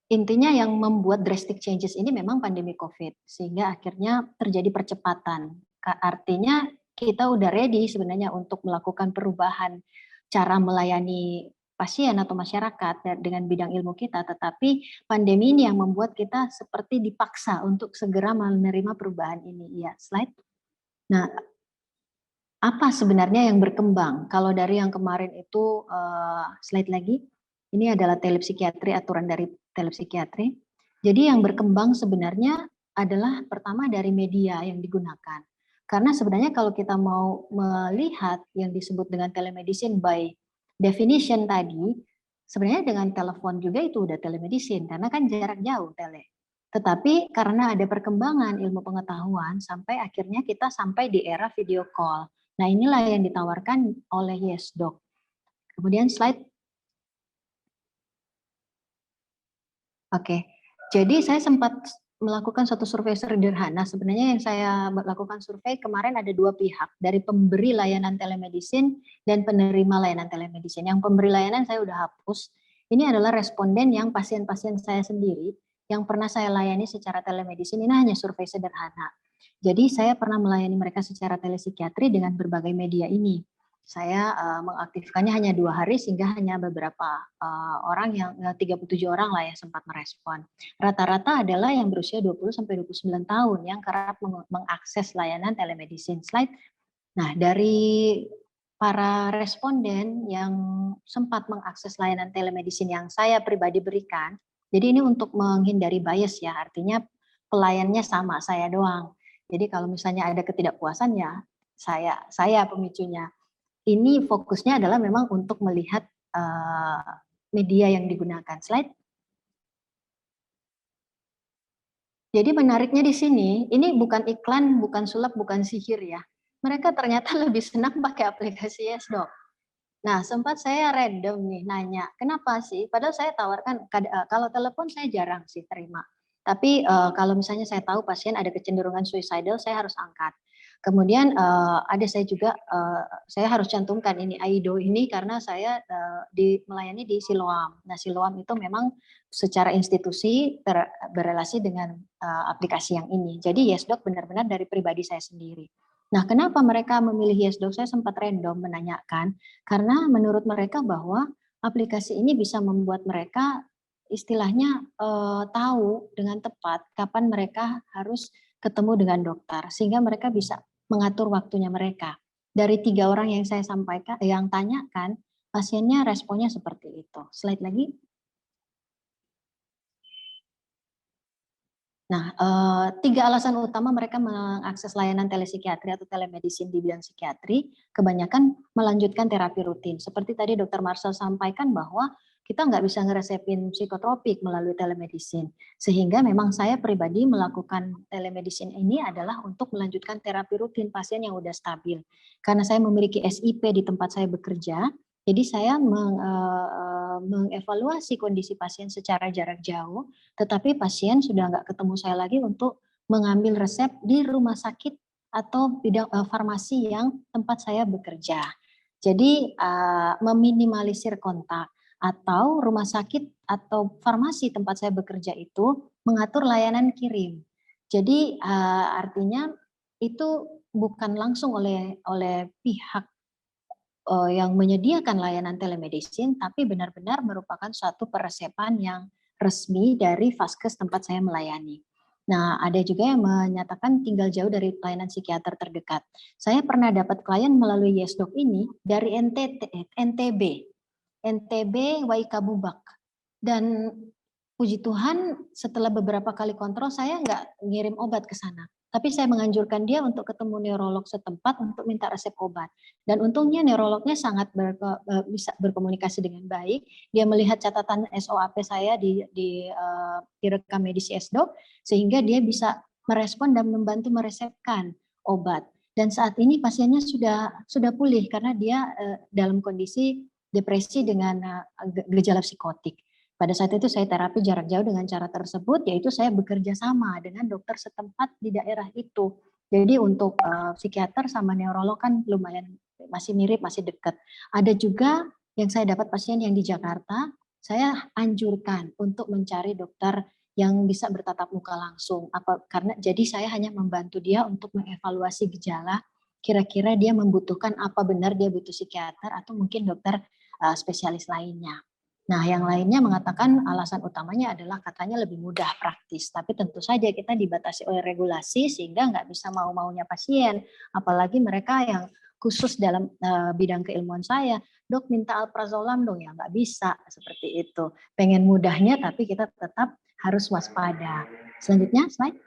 intinya yang membuat drastic changes ini memang pandemi COVID, sehingga akhirnya terjadi percepatan. Artinya kita udah ready sebenarnya untuk melakukan perubahan cara melayani pasien atau masyarakat dengan bidang ilmu kita, tetapi pandemi ini yang membuat kita seperti dipaksa untuk segera menerima perubahan ini. Ya, slide. Nah, apa sebenarnya yang berkembang? Kalau dari yang kemarin itu, slide lagi, ini adalah telepsikiatri, aturan dari telepsikiatri. Jadi yang berkembang sebenarnya adalah pertama dari media yang digunakan. Karena sebenarnya kalau kita mau melihat yang disebut dengan telemedicine by definition tadi, sebenarnya dengan telepon juga itu udah telemedicine, karena kan jarak jauh tele. Tetapi karena ada perkembangan ilmu pengetahuan, sampai akhirnya kita sampai di era video call. Nah, inilah yang ditawarkan oleh YesDok. Kemudian slide. Oke, jadi saya sempat melakukan suatu survei sederhana. Sebenarnya yang saya lakukan survei kemarin ada dua pihak, dari pemberi layanan telemedicine dan penerima layanan telemedicine. Yang pemberi layanan saya udah hapus. Ini adalah responden yang pasien-pasien saya sendiri yang pernah saya layani secara telemedicine. Ini hanya survei sederhana. Jadi saya pernah melayani mereka secara telepsikiatri dengan berbagai media ini. Saya mengaktifkannya hanya 2 hari sehingga hanya beberapa orang yang 37 orang lah yang sempat merespon. Rata-rata adalah yang berusia 20 sampai 29 tahun yang kerap mengakses layanan telemedicine. Slide. Nah, dari para responden yang sempat mengakses layanan telemedicine yang saya pribadi berikan, jadi ini untuk menghindari bias ya, artinya pelayannya sama, saya doang. Jadi kalau misalnya ada ketidakpuasan ya saya pemicunya. Ini fokusnya adalah memang untuk melihat media yang digunakan. Slide. Jadi menariknya di sini, ini bukan iklan, bukan sulap, bukan sihir ya. Mereka ternyata lebih senang pakai aplikasi YesDoc. Nah, sempat saya random nih nanya, kenapa sih? Padahal saya tawarkan, kalau telepon saya jarang sih terima. Tapi kalau misalnya saya tahu pasien ada kecenderungan suicidal, saya harus angkat. Kemudian ada saya juga, saya harus cantumkan ini AIDO ini karena saya melayani di Siloam. Nah, Siloam itu memang secara institusi berrelasi dengan aplikasi yang ini. Jadi YesDoc benar-benar dari pribadi saya sendiri. Nah, kenapa mereka memilih YesDoc? Saya sempat random menanyakan, karena menurut mereka bahwa aplikasi ini bisa membuat mereka istilahnya tahu dengan tepat kapan mereka harus ketemu dengan dokter, sehingga mereka bisa mengatur waktunya mereka. Dari 3 orang yang saya sampaikan, yang tanyakan, pasiennya responnya seperti itu. Slide lagi. Nah, 3 alasan utama mereka mengakses layanan telepsikiatri atau telemedicine di bidang psikiatri, kebanyakan melanjutkan terapi rutin. Seperti tadi Dr. Marcel sampaikan bahwa kita nggak bisa ngeresepin psikotropik melalui telemedicine. Sehingga memang saya pribadi melakukan telemedicine ini adalah untuk melanjutkan terapi rutin pasien yang udah stabil. Karena saya memiliki SIP di tempat saya bekerja, jadi saya mengevaluasi kondisi pasien secara jarak jauh, tetapi pasien sudah nggak ketemu saya lagi untuk mengambil resep di rumah sakit atau bidang farmasi yang tempat saya bekerja. Jadi meminimalisir kontak, atau rumah sakit atau farmasi tempat saya bekerja itu mengatur layanan kirim. Jadi artinya itu bukan langsung oleh pihak yang menyediakan layanan telemedicine, tapi benar-benar merupakan suatu peresepan yang resmi dari Vaskes tempat saya melayani. Nah, ada juga yang menyatakan tinggal jauh dari pelayanan psikiater terdekat. Saya pernah dapat klien melalui YesDoc ini dari NTB, Waikabubak. Dan puji Tuhan setelah beberapa kali kontrol saya nggak ngirim obat ke sana. Tapi saya menganjurkan dia untuk ketemu neurolog setempat untuk minta resep obat. Dan untungnya neurolognya sangat bisa berkomunikasi dengan baik. Dia melihat catatan SOAP saya di rekam medis YesDoc, sehingga dia bisa merespon dan membantu meresepkan obat. Dan saat ini pasiennya sudah pulih karena dia dalam kondisi depresi dengan gejala psikotik. Pada saat itu saya terapi jarak jauh dengan cara tersebut, yaitu saya bekerja sama dengan dokter setempat di daerah itu. Jadi untuk psikiater sama neurolog kan lumayan masih mirip, masih dekat. Ada juga yang saya dapat pasien yang di Jakarta, saya anjurkan untuk mencari dokter yang bisa bertatap muka langsung. Karena jadi saya hanya membantu dia untuk mengevaluasi gejala, kira-kira dia membutuhkan apa benar dia butuh psikiater atau mungkin dokter spesialis lainnya. Nah, yang lainnya mengatakan alasan utamanya adalah katanya lebih mudah, praktis. Tapi tentu saja kita dibatasi oleh regulasi sehingga nggak bisa mau-maunya pasien. Apalagi mereka yang khusus dalam bidang keilmuan saya, dok minta alprazolam dong, ya nggak bisa seperti itu. Pengen mudahnya tapi kita tetap harus waspada. Selanjutnya, slide.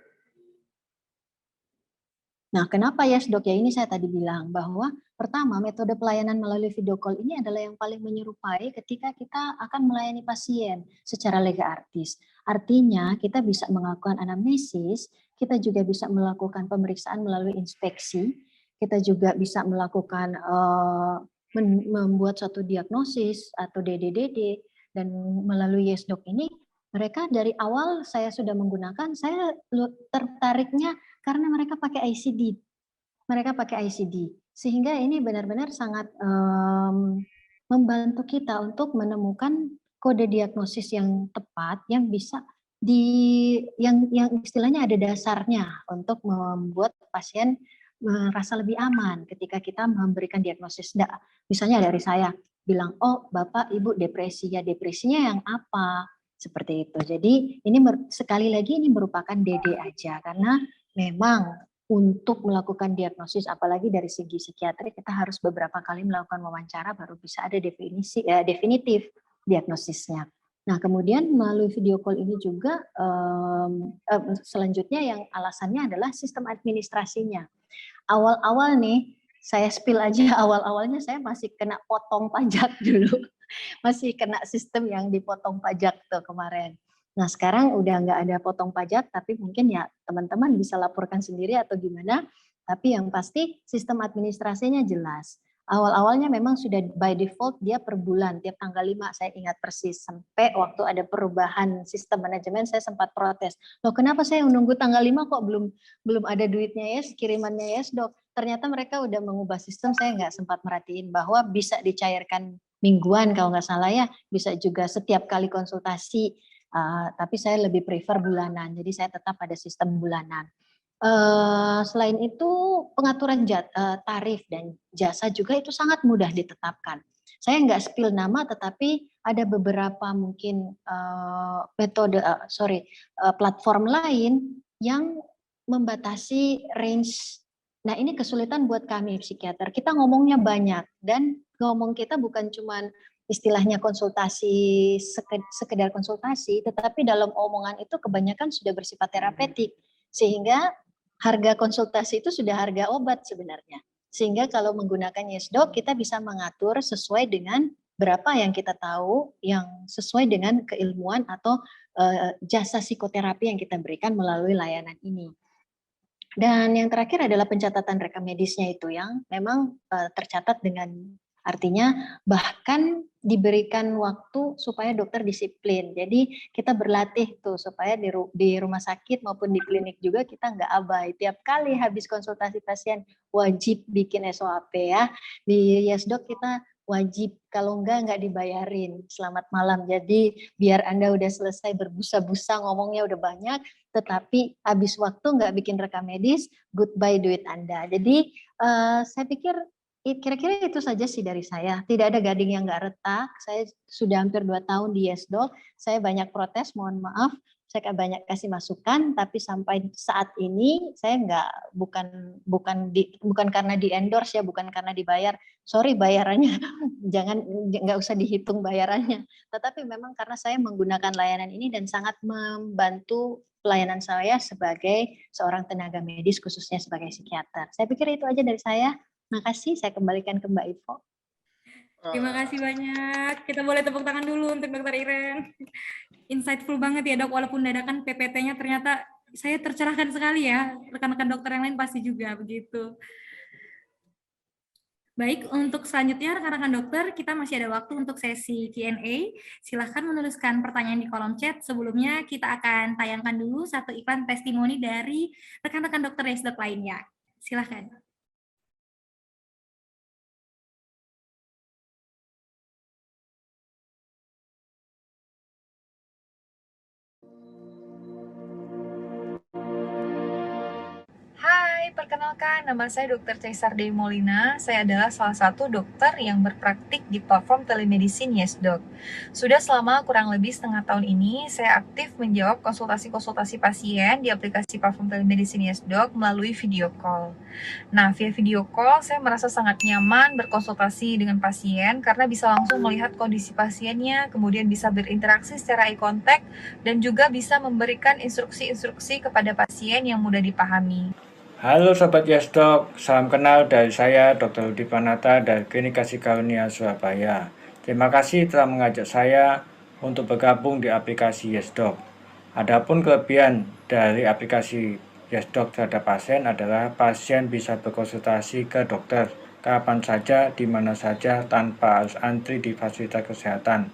Nah, kenapa YesDoc ya, ini saya tadi bilang bahwa pertama, metode pelayanan melalui video call ini adalah yang paling menyerupai ketika kita akan melayani pasien secara lega artis. Artinya, kita bisa melakukan anamnesis, kita juga bisa melakukan pemeriksaan melalui inspeksi, kita juga bisa melakukan membuat suatu diagnosis atau DDDD, dan melalui YesDoc ini, mereka dari awal saya sudah menggunakan, saya tertariknya karena mereka pakai ICD. Mereka pakai ICD. Sehingga ini benar-benar sangat membantu kita untuk menemukan kode diagnosis yang tepat, yang bisa yang istilahnya ada dasarnya untuk membuat pasien merasa lebih aman ketika kita memberikan diagnosis. Misalnya dari saya bilang, oh Bapak Ibu depresi, ya depresinya yang apa? Seperti itu. Jadi ini sekali lagi ini merupakan DD aja, karena memang untuk melakukan diagnosis, apalagi dari segi psikiatri, kita harus beberapa kali melakukan wawancara baru bisa ada definitif diagnosisnya. Nah, kemudian melalui video call ini juga selanjutnya yang alasannya adalah sistem administrasinya. Awal-awal nih, saya spill aja, awal-awalnya saya masih kena potong pajak dulu. Masih kena sistem yang dipotong pajak tuh kemarin. Nah, sekarang udah nggak ada potong pajak, tapi mungkin ya teman-teman bisa laporkan sendiri atau gimana. Tapi yang pasti sistem administrasinya jelas. Awal-awalnya memang sudah by default dia per bulan, tiap tanggal 5 saya ingat persis. Sampai waktu ada perubahan sistem manajemen saya sempat protes. Loh kenapa saya menunggu tanggal 5 kok belum ada duitnya ya, kirimannya ya dok. Ternyata mereka udah mengubah sistem, saya nggak sempat merhatiin bahwa bisa dicairkan mingguan kalau nggak salah ya, bisa juga setiap kali konsultasi, tapi saya lebih prefer bulanan, jadi saya tetap pada sistem bulanan. Selain itu pengaturan tarif dan jasa juga itu sangat mudah ditetapkan. Saya nggak spill nama, tetapi ada beberapa mungkin platform lain yang membatasi range. Nah ini kesulitan buat kami psikiater. Kita ngomongnya banyak dan ngomong kita bukan cuman istilahnya konsultasi, sekedar konsultasi, tetapi dalam omongan itu kebanyakan sudah bersifat terapeutik, sehingga harga konsultasi itu sudah harga obat sebenarnya. Sehingga kalau menggunakan YesDoc, kita bisa mengatur sesuai dengan berapa yang kita tahu, yang sesuai dengan keilmuan atau jasa psikoterapi yang kita berikan melalui layanan ini. Dan yang terakhir adalah pencatatan rekam medisnya itu yang memang tercatat dengan artinya bahkan diberikan waktu supaya dokter disiplin. Jadi kita berlatih tuh supaya di rumah sakit maupun di klinik juga kita nggak abai. Tiap kali habis konsultasi pasien wajib bikin SOAP ya. Di YesDoc kita wajib, kalau nggak dibayarin. Selamat malam. Jadi biar Anda udah selesai berbusa-busa ngomongnya udah banyak, tetapi habis waktu nggak bikin rekam medis, goodbye duit Anda. Jadi saya pikir kira-kira itu saja sih dari saya. Tidak ada gading yang nggak retak. Saya sudah hampir 2 tahun di YesDoc. Saya banyak protes, mohon maaf. Saya banyak kasih masukan, tapi sampai saat ini saya bukan karena di endorse ya, bukan karena dibayar. Sorry bayarannya, nggak usah dihitung bayarannya. Tetapi memang karena saya menggunakan layanan ini dan sangat membantu pelayanan saya sebagai seorang tenaga medis, khususnya sebagai psikiater. Saya pikir itu aja dari saya. Makasih, saya kembalikan ke Mbak Ivo. Terima kasih banyak. Kita boleh tepuk tangan dulu untuk Dr. Iren. Insightful banget ya dok, walaupun dadakan PPT-nya ternyata saya tercerahkan sekali ya. Rekan-rekan dokter yang lain pasti juga begitu. Baik, untuk selanjutnya rekan-rekan dokter, kita masih ada waktu untuk sesi Q&A. Silahkan menuliskan pertanyaan di kolom chat. Sebelumnya kita akan tayangkan dulu satu iklan testimoni dari rekan-rekan dokter YesDoc lainnya. Silahkan. Hai, perkenalkan nama saya Dr. Caesar Dewi Molina. Saya adalah salah satu dokter yang berpraktik di platform telemedicine YesDoc. Sudah selama kurang lebih setengah tahun ini, saya aktif menjawab konsultasi-konsultasi pasien di aplikasi platform telemedicine YesDoc melalui video call. Nah, via video call, saya merasa sangat nyaman berkonsultasi dengan pasien karena bisa langsung melihat kondisi pasiennya, kemudian bisa berinteraksi secara eye contact, dan juga bisa memberikan instruksi-instruksi kepada pasien yang mudah dipahami. Halo Sobat YesDoc, salam kenal dari saya Dr. Ludi Panata dari Klinik Kasih Karunia Surabaya. Terima kasih telah mengajak saya untuk bergabung di aplikasi YesDoc. Adapun kelebihan dari aplikasi YesDoc terhadap pasien adalah pasien bisa berkonsultasi ke dokter kapan saja, di mana saja, tanpa harus antri di fasilitas kesehatan.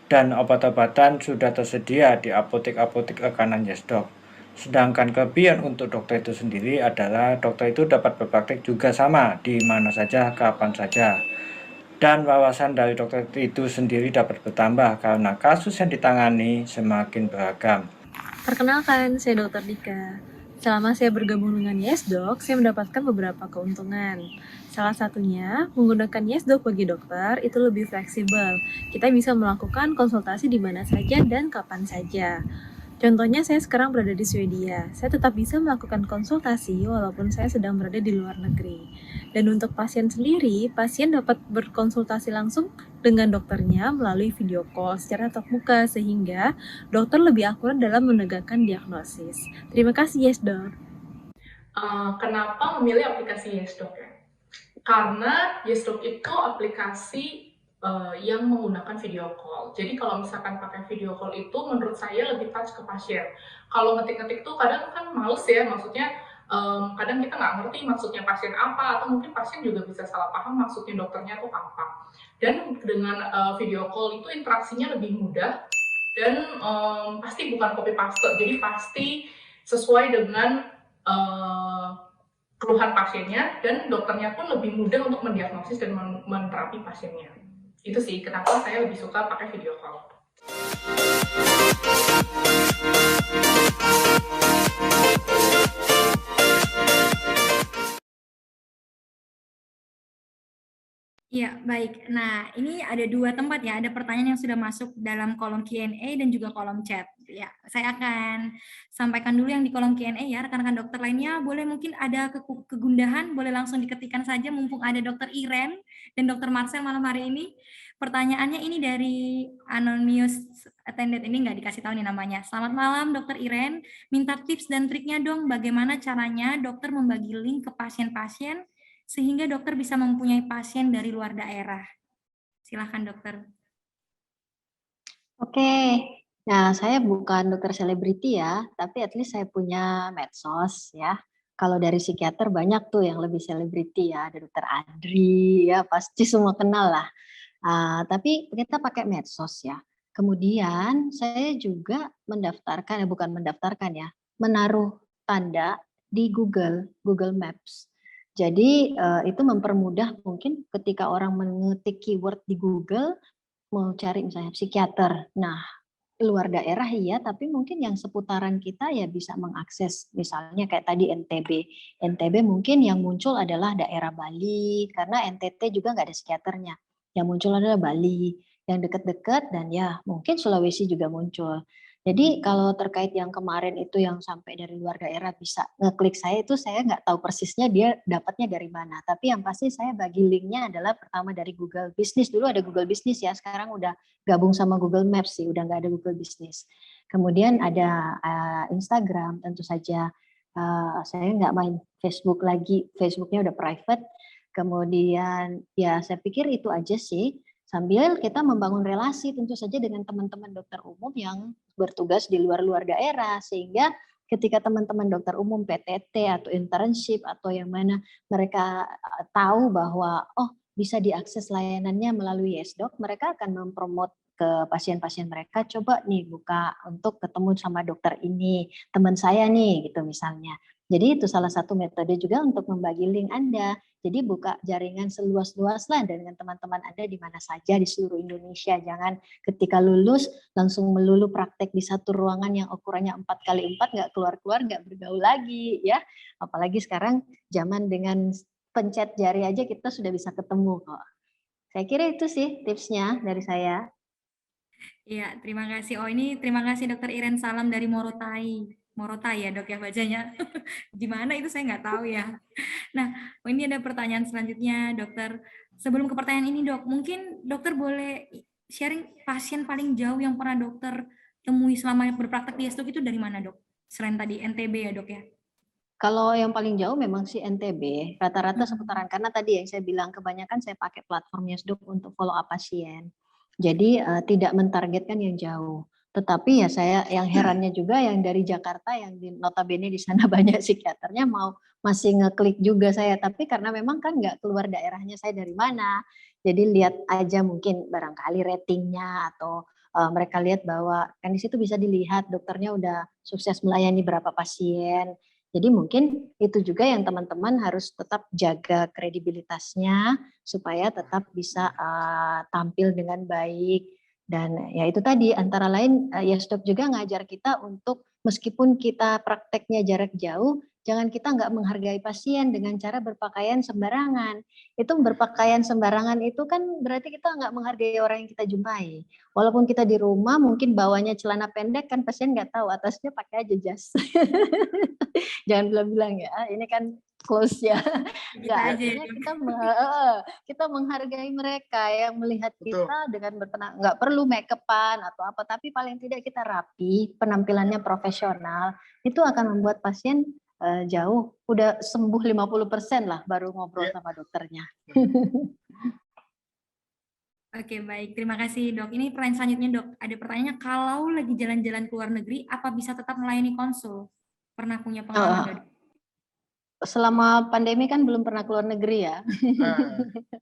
Dan obat-obatan sudah tersedia di apotek-apotek rekanan YesDoc. Sedangkan kelebihan untuk dokter itu sendiri adalah dokter itu dapat berpraktik juga sama di mana saja, kapan saja. Dan wawasan dari dokter itu sendiri dapat bertambah karena kasus yang ditangani semakin beragam. Perkenalkan, saya Dr. Dika. Selama saya bergabung dengan YesDoc, saya mendapatkan beberapa keuntungan. Salah satunya, menggunakan YesDoc bagi dokter itu lebih fleksibel. Kita bisa melakukan konsultasi di mana saja dan kapan saja. Contohnya saya sekarang berada di Swedia. Saya tetap bisa melakukan konsultasi walaupun saya sedang berada di luar negeri. Dan untuk pasien sendiri, pasien dapat berkonsultasi langsung dengan dokternya melalui video call secara tatap muka sehingga dokter lebih akurat dalam menegakkan diagnosis. Terima kasih YesDoc. Kenapa memilih aplikasi YesDoc ya? Karena YesDoc itu aplikasi yang menggunakan video call. Jadi kalau misalkan pakai video call itu menurut saya lebih touch ke pasien. Kalau ngetik-ngetik tuh kadang kan males ya, maksudnya kadang kita nggak ngerti maksudnya pasien apa, atau mungkin pasien juga bisa salah paham maksudnya dokternya tuh apa. Dan dengan video call itu interaksinya lebih mudah dan pasti bukan copy paste, jadi pasti sesuai dengan keluhan pasiennya, dan dokternya pun lebih mudah untuk mendiagnosis dan menerapi pasiennya. Itu sih kenapa saya lebih suka pakai video call. Ya, baik. Nah, ini ada dua tempat ya, ada pertanyaan yang sudah masuk dalam kolom Q&A dan juga kolom chat. Ya, saya akan sampaikan dulu yang di kolom Q&A ya, rekan-rekan dokter lainnya boleh mungkin ada kegundahan, boleh langsung diketikkan saja mumpung ada Dokter Iren dan Dokter Marcel malam hari ini. Pertanyaannya ini dari Anonymous Attendant, ini nggak dikasih tahu nih namanya. Selamat malam Dokter Iren, minta tips dan triknya dong bagaimana caranya dokter membagi link ke pasien-pasien sehingga dokter bisa mempunyai pasien dari luar daerah. Silahkan dokter. Oke, nah saya bukan dokter selebriti ya, tapi at least saya punya medsos ya. Kalau dari psikiater banyak tuh yang lebih selebriti ya, ada dokter Adri ya, pasti semua kenal lah. Tapi kita pakai medsos ya. Kemudian saya juga mendaftarkan, bukan mendaftarkan ya, menaruh tanda di Google Maps. Jadi itu mempermudah mungkin ketika orang mengetik keyword di Google, mau cari misalnya psikiater. Nah, luar daerah iya, tapi mungkin yang seputaran kita ya bisa mengakses. Misalnya kayak tadi NTB. NTB mungkin yang muncul adalah daerah Bali, karena NTT juga nggak ada psikiaternya. Yang muncul adalah Bali, yang dekat-dekat, dan ya mungkin Sulawesi juga muncul. Jadi kalau terkait yang kemarin itu yang sampai dari luar daerah bisa ngeklik saya, itu saya nggak tahu persisnya dia dapatnya dari mana. Tapi yang pasti saya bagi linknya adalah pertama dari Google Business. Dulu ada Google Business ya, sekarang udah gabung sama Google Maps sih, udah nggak ada Google Business. Kemudian ada Instagram, tentu saja saya nggak main Facebook lagi, Facebooknya udah private. Kemudian ya saya pikir itu aja sih. Sambil kita membangun relasi tentu saja dengan teman-teman dokter umum yang bertugas di luar-luar daerah, sehingga ketika teman-teman dokter umum PTT atau internship atau yang mana mereka tahu bahwa oh bisa diakses layanannya melalui YesDoc, mereka akan mempromot ke pasien-pasien mereka, coba nih buka untuk ketemu sama dokter ini, teman saya nih gitu misalnya. Jadi itu salah satu metode juga untuk membagi link Anda. Jadi buka jaringan seluas-luaslah dengan teman-teman Anda di mana saja di seluruh Indonesia. Jangan ketika lulus langsung melulu praktek di satu ruangan yang ukurannya 4x4, nggak keluar-keluar, nggak bergaul lagi ya. Apalagi sekarang zaman dengan pencet jari aja kita sudah bisa ketemu kok. Saya kira itu sih tipsnya dari saya. Iya, terima kasih. Oh ini terima kasih Dokter Iren, salam dari Morotai. Morotai ya dok ya bacanya. Gimana itu saya nggak tahu ya. Nah, ini ada pertanyaan selanjutnya dokter. Sebelum ke pertanyaan ini dok, mungkin dokter boleh sharing pasien paling jauh yang pernah dokter temui selama berpraktek di YesDoc itu dari mana dok? Selain tadi NTB ya dok ya? Kalau yang paling jauh memang si NTB, rata-rata seputaran, karena tadi yang saya bilang kebanyakan saya pakai platform YesDoc untuk follow up pasien. Jadi tidak mentargetkan yang jauh. Tetapi ya saya yang herannya juga yang dari Jakarta yang notabene di sana banyak psikiaternya masih ngeklik juga saya, tapi karena memang kan nggak keluar daerahnya saya dari mana, jadi lihat aja mungkin barangkali ratingnya atau mereka lihat bahwa kan di situ bisa dilihat dokternya udah sukses melayani berapa pasien. Jadi mungkin itu juga yang teman-teman harus tetap jaga kredibilitasnya supaya tetap bisa tampil dengan baik. Dan ya itu tadi antara lain YesDoc juga ngajar kita untuk meskipun kita prakteknya jarak jauh, jangan kita nggak menghargai pasien dengan cara berpakaian sembarangan. Itu berpakaian sembarangan itu kan berarti kita nggak menghargai orang yang kita jumpai. Walaupun kita di rumah mungkin bawanya celana pendek kan pasien nggak tahu, atasnya pakai aja jas. Jangan bilang-bilang ya, ini kan close ya. Kita Nggak, aja ya, artinya Dok. kita menghargai mereka yang melihat Betul. kita dengan nggak perlu make up-an atau apa, tapi paling tidak kita rapi, penampilannya profesional, itu akan membuat pasien jauh, udah sembuh 50% lah baru ngobrol sama dokternya. Oke, baik. Terima kasih, Dok. Ini pertanyaan selanjutnya, Dok. Ada pertanyaannya, kalau lagi jalan-jalan ke luar negeri, apa bisa tetap melayani konsul? Pernah punya pengalaman, Dok? Selama pandemi kan belum pernah keluar negeri ya.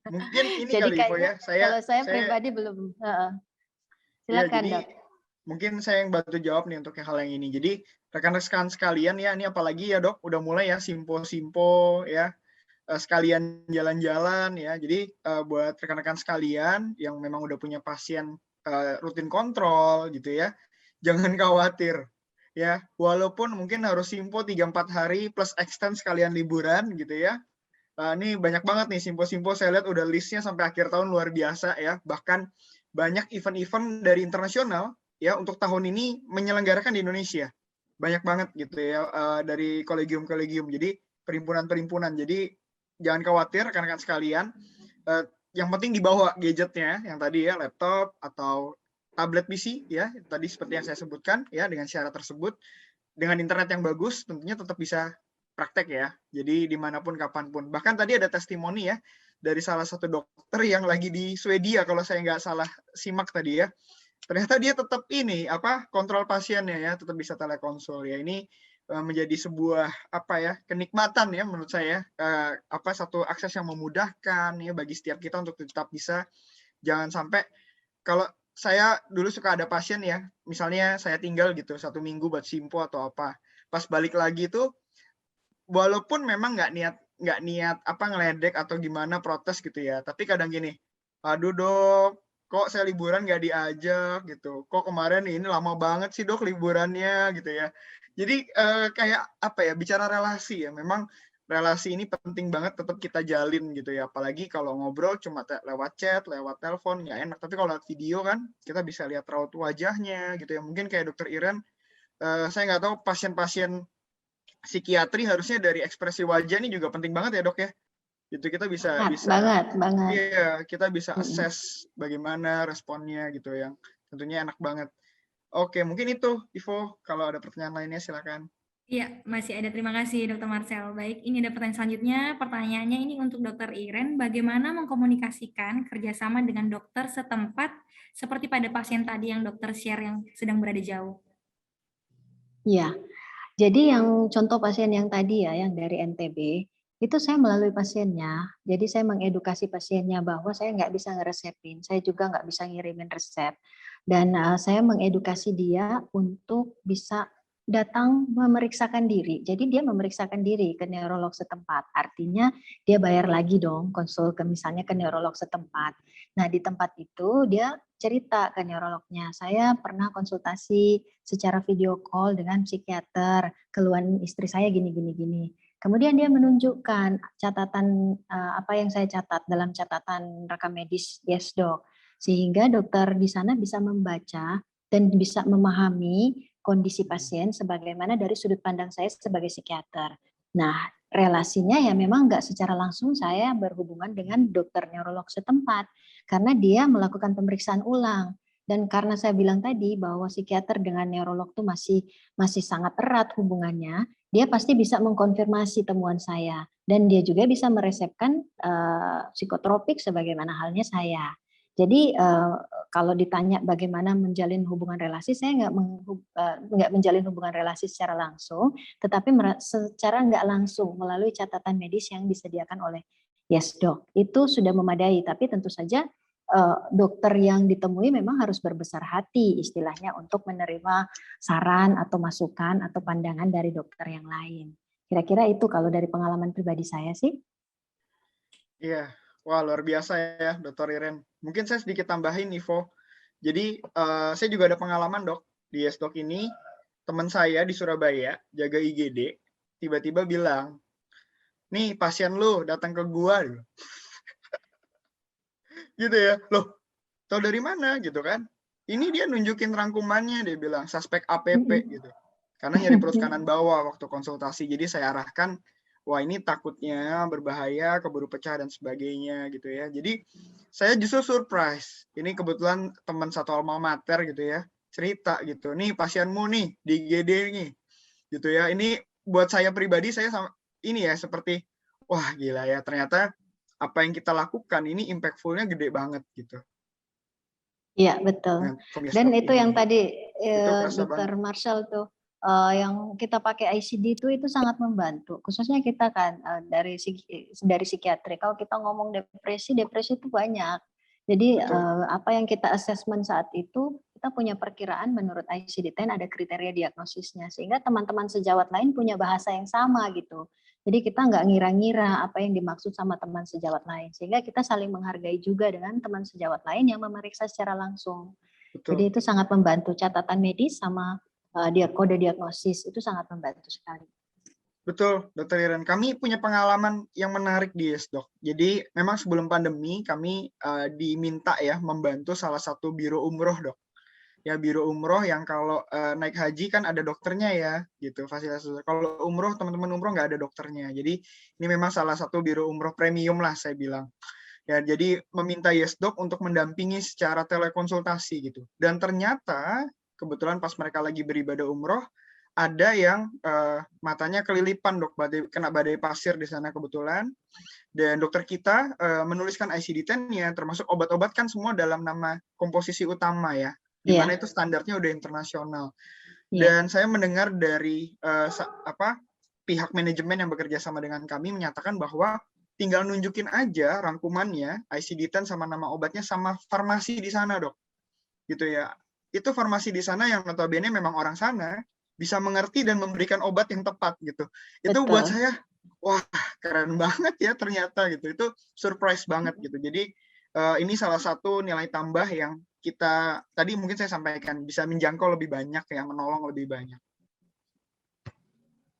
Mungkin ini Jadi kali Ivo ya. kalau saya pribadi belum. Silakan, jadi, Dok. mungkin saya yang bantu jawab nih untuk hal yang ini. Jadi rekan-rekan sekalian ya, ini apalagi ya Dok, udah mulai ya simpo-simpo ya, sekalian jalan-jalan ya. Jadi buat rekan-rekan sekalian yang memang udah punya pasien rutin kontrol gitu ya, jangan khawatir ya, walaupun mungkin harus simpo 3-4 hari plus extend sekalian liburan gitu ya. Ini banyak banget nih simpo-simpo, saya lihat udah listnya sampai akhir tahun luar biasa ya. Bahkan banyak event-event dari internasional ya untuk tahun ini menyelenggarakan di Indonesia. Banyak banget gitu ya, dari kolegium-kolegium, jadi perhimpunan-perhimpunan. Jadi jangan khawatir rekan-rekan sekalian, yang penting dibawa gadgetnya yang tadi ya, laptop atau tablet PC ya, tadi seperti yang saya sebutkan ya, dengan syarat tersebut, dengan internet yang bagus tentunya tetap bisa praktek ya, jadi dimanapun kapanpun. Bahkan tadi ada testimoni ya dari salah satu dokter yang lagi di Swedia kalau saya nggak salah simak tadi ya, ternyata dia tetap ini kontrol pasiennya ya, tetap bisa telekonsul ya. Ini menjadi sebuah kenikmatan ya menurut saya, satu akses yang memudahkan ya bagi setiap kita untuk tetap bisa. Jangan sampai, kalau saya dulu suka ada pasien ya, misalnya saya tinggal gitu 1 minggu buat simpo atau apa, pas balik lagi tuh walaupun memang nggak niat ngeledek atau gimana, protes gitu ya, tapi kadang gini, aduh Dok, kok saya liburan nggak diajak gitu, kok kemarin ini lama banget sih Dok liburannya gitu ya. Jadi kayak bicara relasi ya, memang relasi ini penting banget tetap kita jalin gitu ya, apalagi kalau ngobrol cuma lewat chat, lewat telepon nggak enak, tapi kalau lewat video kan kita bisa lihat raut wajahnya gitu ya. Mungkin kayak Dokter Iren, saya nggak tahu pasien-pasien psikiatri harusnya dari ekspresi wajah ini juga penting banget ya Dok ya. Itu kita bisa banget. Iya, kita bisa assess bagaimana responnya gitu, yang tentunya enak banget. Oke, mungkin itu Ivo, kalau ada pertanyaan lainnya silakan. Iya, masih ada. Terima kasih, Dr. Marcel. Baik, ini ada pertanyaan selanjutnya. Pertanyaannya ini untuk Dr. Iren, bagaimana mengkomunikasikan kerjasama dengan dokter setempat seperti pada pasien tadi yang dokter share yang sedang berada jauh? Iya, jadi yang contoh pasien yang tadi ya, yang dari NTB, itu saya melalui pasiennya. Jadi saya mengedukasi pasiennya bahwa saya nggak bisa ngeresepin, saya juga nggak bisa ngirimin resep. Dan saya mengedukasi dia untuk bisa datang memeriksakan diri. Jadi dia memeriksakan diri ke neurolog setempat. Artinya dia bayar lagi dong konsul ke misalnya ke neurolog setempat. Nah di tempat itu dia cerita ke neurolognya, saya pernah konsultasi secara video call dengan psikiater, keluhan istri saya gini. Kemudian dia menunjukkan catatan apa yang saya catat dalam catatan rekam medis YesDoc, sehingga dokter di sana bisa membaca dan bisa memahami kondisi pasien sebagaimana dari sudut pandang saya sebagai psikiater. Nah, relasinya ya memang nggak secara langsung saya berhubungan dengan dokter neurolog setempat, karena dia melakukan pemeriksaan ulang. Dan karena saya bilang tadi bahwa psikiater dengan neurolog itu masih sangat erat hubungannya, dia pasti bisa mengkonfirmasi temuan saya. Dan dia juga bisa meresepkan psikotropik sebagaimana halnya saya. Jadi kalau ditanya bagaimana menjalin hubungan relasi, saya nggak menjalin hubungan relasi secara langsung, tetapi secara nggak langsung melalui catatan medis yang disediakan oleh YesDoc. Itu sudah memadai, tapi tentu saja dokter yang ditemui memang harus berbesar hati istilahnya untuk menerima saran atau masukan atau pandangan dari dokter yang lain. Kira-kira itu kalau dari pengalaman pribadi saya sih. Iya, wah luar biasa ya Dr. Iren. Mungkin saya sedikit tambahin Ivo. Jadi saya juga ada pengalaman Dok di YesDoc ini. teman saya di Surabaya jaga IGD tiba-tiba bilang, nih pasien lu datang ke gua gitu ya. Loh, tahu dari mana gitu kan? Ini dia nunjukin rangkumannya, dia bilang suspek APP gitu. Karena nyeri perut kanan bawah waktu konsultasi. Jadi saya arahkan, wah ini takutnya berbahaya, keburu pecah dan sebagainya gitu ya. Jadi saya justru surprise. Ini kebetulan teman satu alma mater gitu ya, cerita gitu. Nih pasienmu nih di IGD nih gitu ya. Ini buat saya pribadi saya sama ini ya seperti wah gila ya ternyata apa yang kita lakukan ini impactful-nya gede banget gitu. Iya, betul. Dengan Dan Comstok itu ini. yang tadi Itu kerasa Dr. banget. Marshall tuh yang kita pakai ICD itu sangat membantu. Khususnya kita kan dari psikiatri. Kalau kita ngomong depresi itu banyak. Jadi Betul. apa yang kita assessment saat itu kita punya perkiraan menurut ICD-10 ada kriteria diagnosisnya sehingga teman-teman sejawat lain punya bahasa yang sama gitu. Jadi kita nggak ngira-ngira apa yang dimaksud sama teman sejawat lain. Sehingga kita saling menghargai juga dengan teman sejawat lain yang memeriksa secara langsung. Betul. Jadi itu sangat membantu. Catatan medis sama kode diagnosis itu sangat membantu sekali. Betul, Dr. Iren. Kami punya pengalaman yang menarik di YesDoc. Jadi memang sebelum pandemi kami diminta ya membantu salah satu biro umroh, Dok. Ya biro umroh yang kalau naik haji kan ada dokternya ya gitu fasilitas. Kalau umroh teman-teman umroh nggak ada dokternya. Jadi ini memang salah satu biro umroh premium lah saya bilang. Ya jadi meminta YesDoc untuk mendampingi secara telekonsultasi gitu. Dan ternyata kebetulan pas mereka lagi beribadah umroh ada yang matanya kelilipan dok, kena badai pasir di sana kebetulan. Dan dokter kita menuliskan ICD-10-nya termasuk obat-obat kan semua dalam nama komposisi utama ya. Di mana itu standarnya udah internasional. Dan saya mendengar dari pihak manajemen yang bekerja sama dengan kami menyatakan bahwa tinggal nunjukin aja rangkumannya, ICD-10 sama nama obatnya sama farmasi di sana, Dok. Gitu ya. Itu farmasi di sana yang notabene memang orang sana bisa mengerti dan memberikan obat yang tepat gitu. Itu Betul. buat saya wah, keren banget ya ternyata gitu. Itu surprise banget gitu. Jadi ini salah satu nilai tambah yang kita tadi mungkin saya sampaikan bisa menjangkau lebih banyak ya, menolong lebih banyak.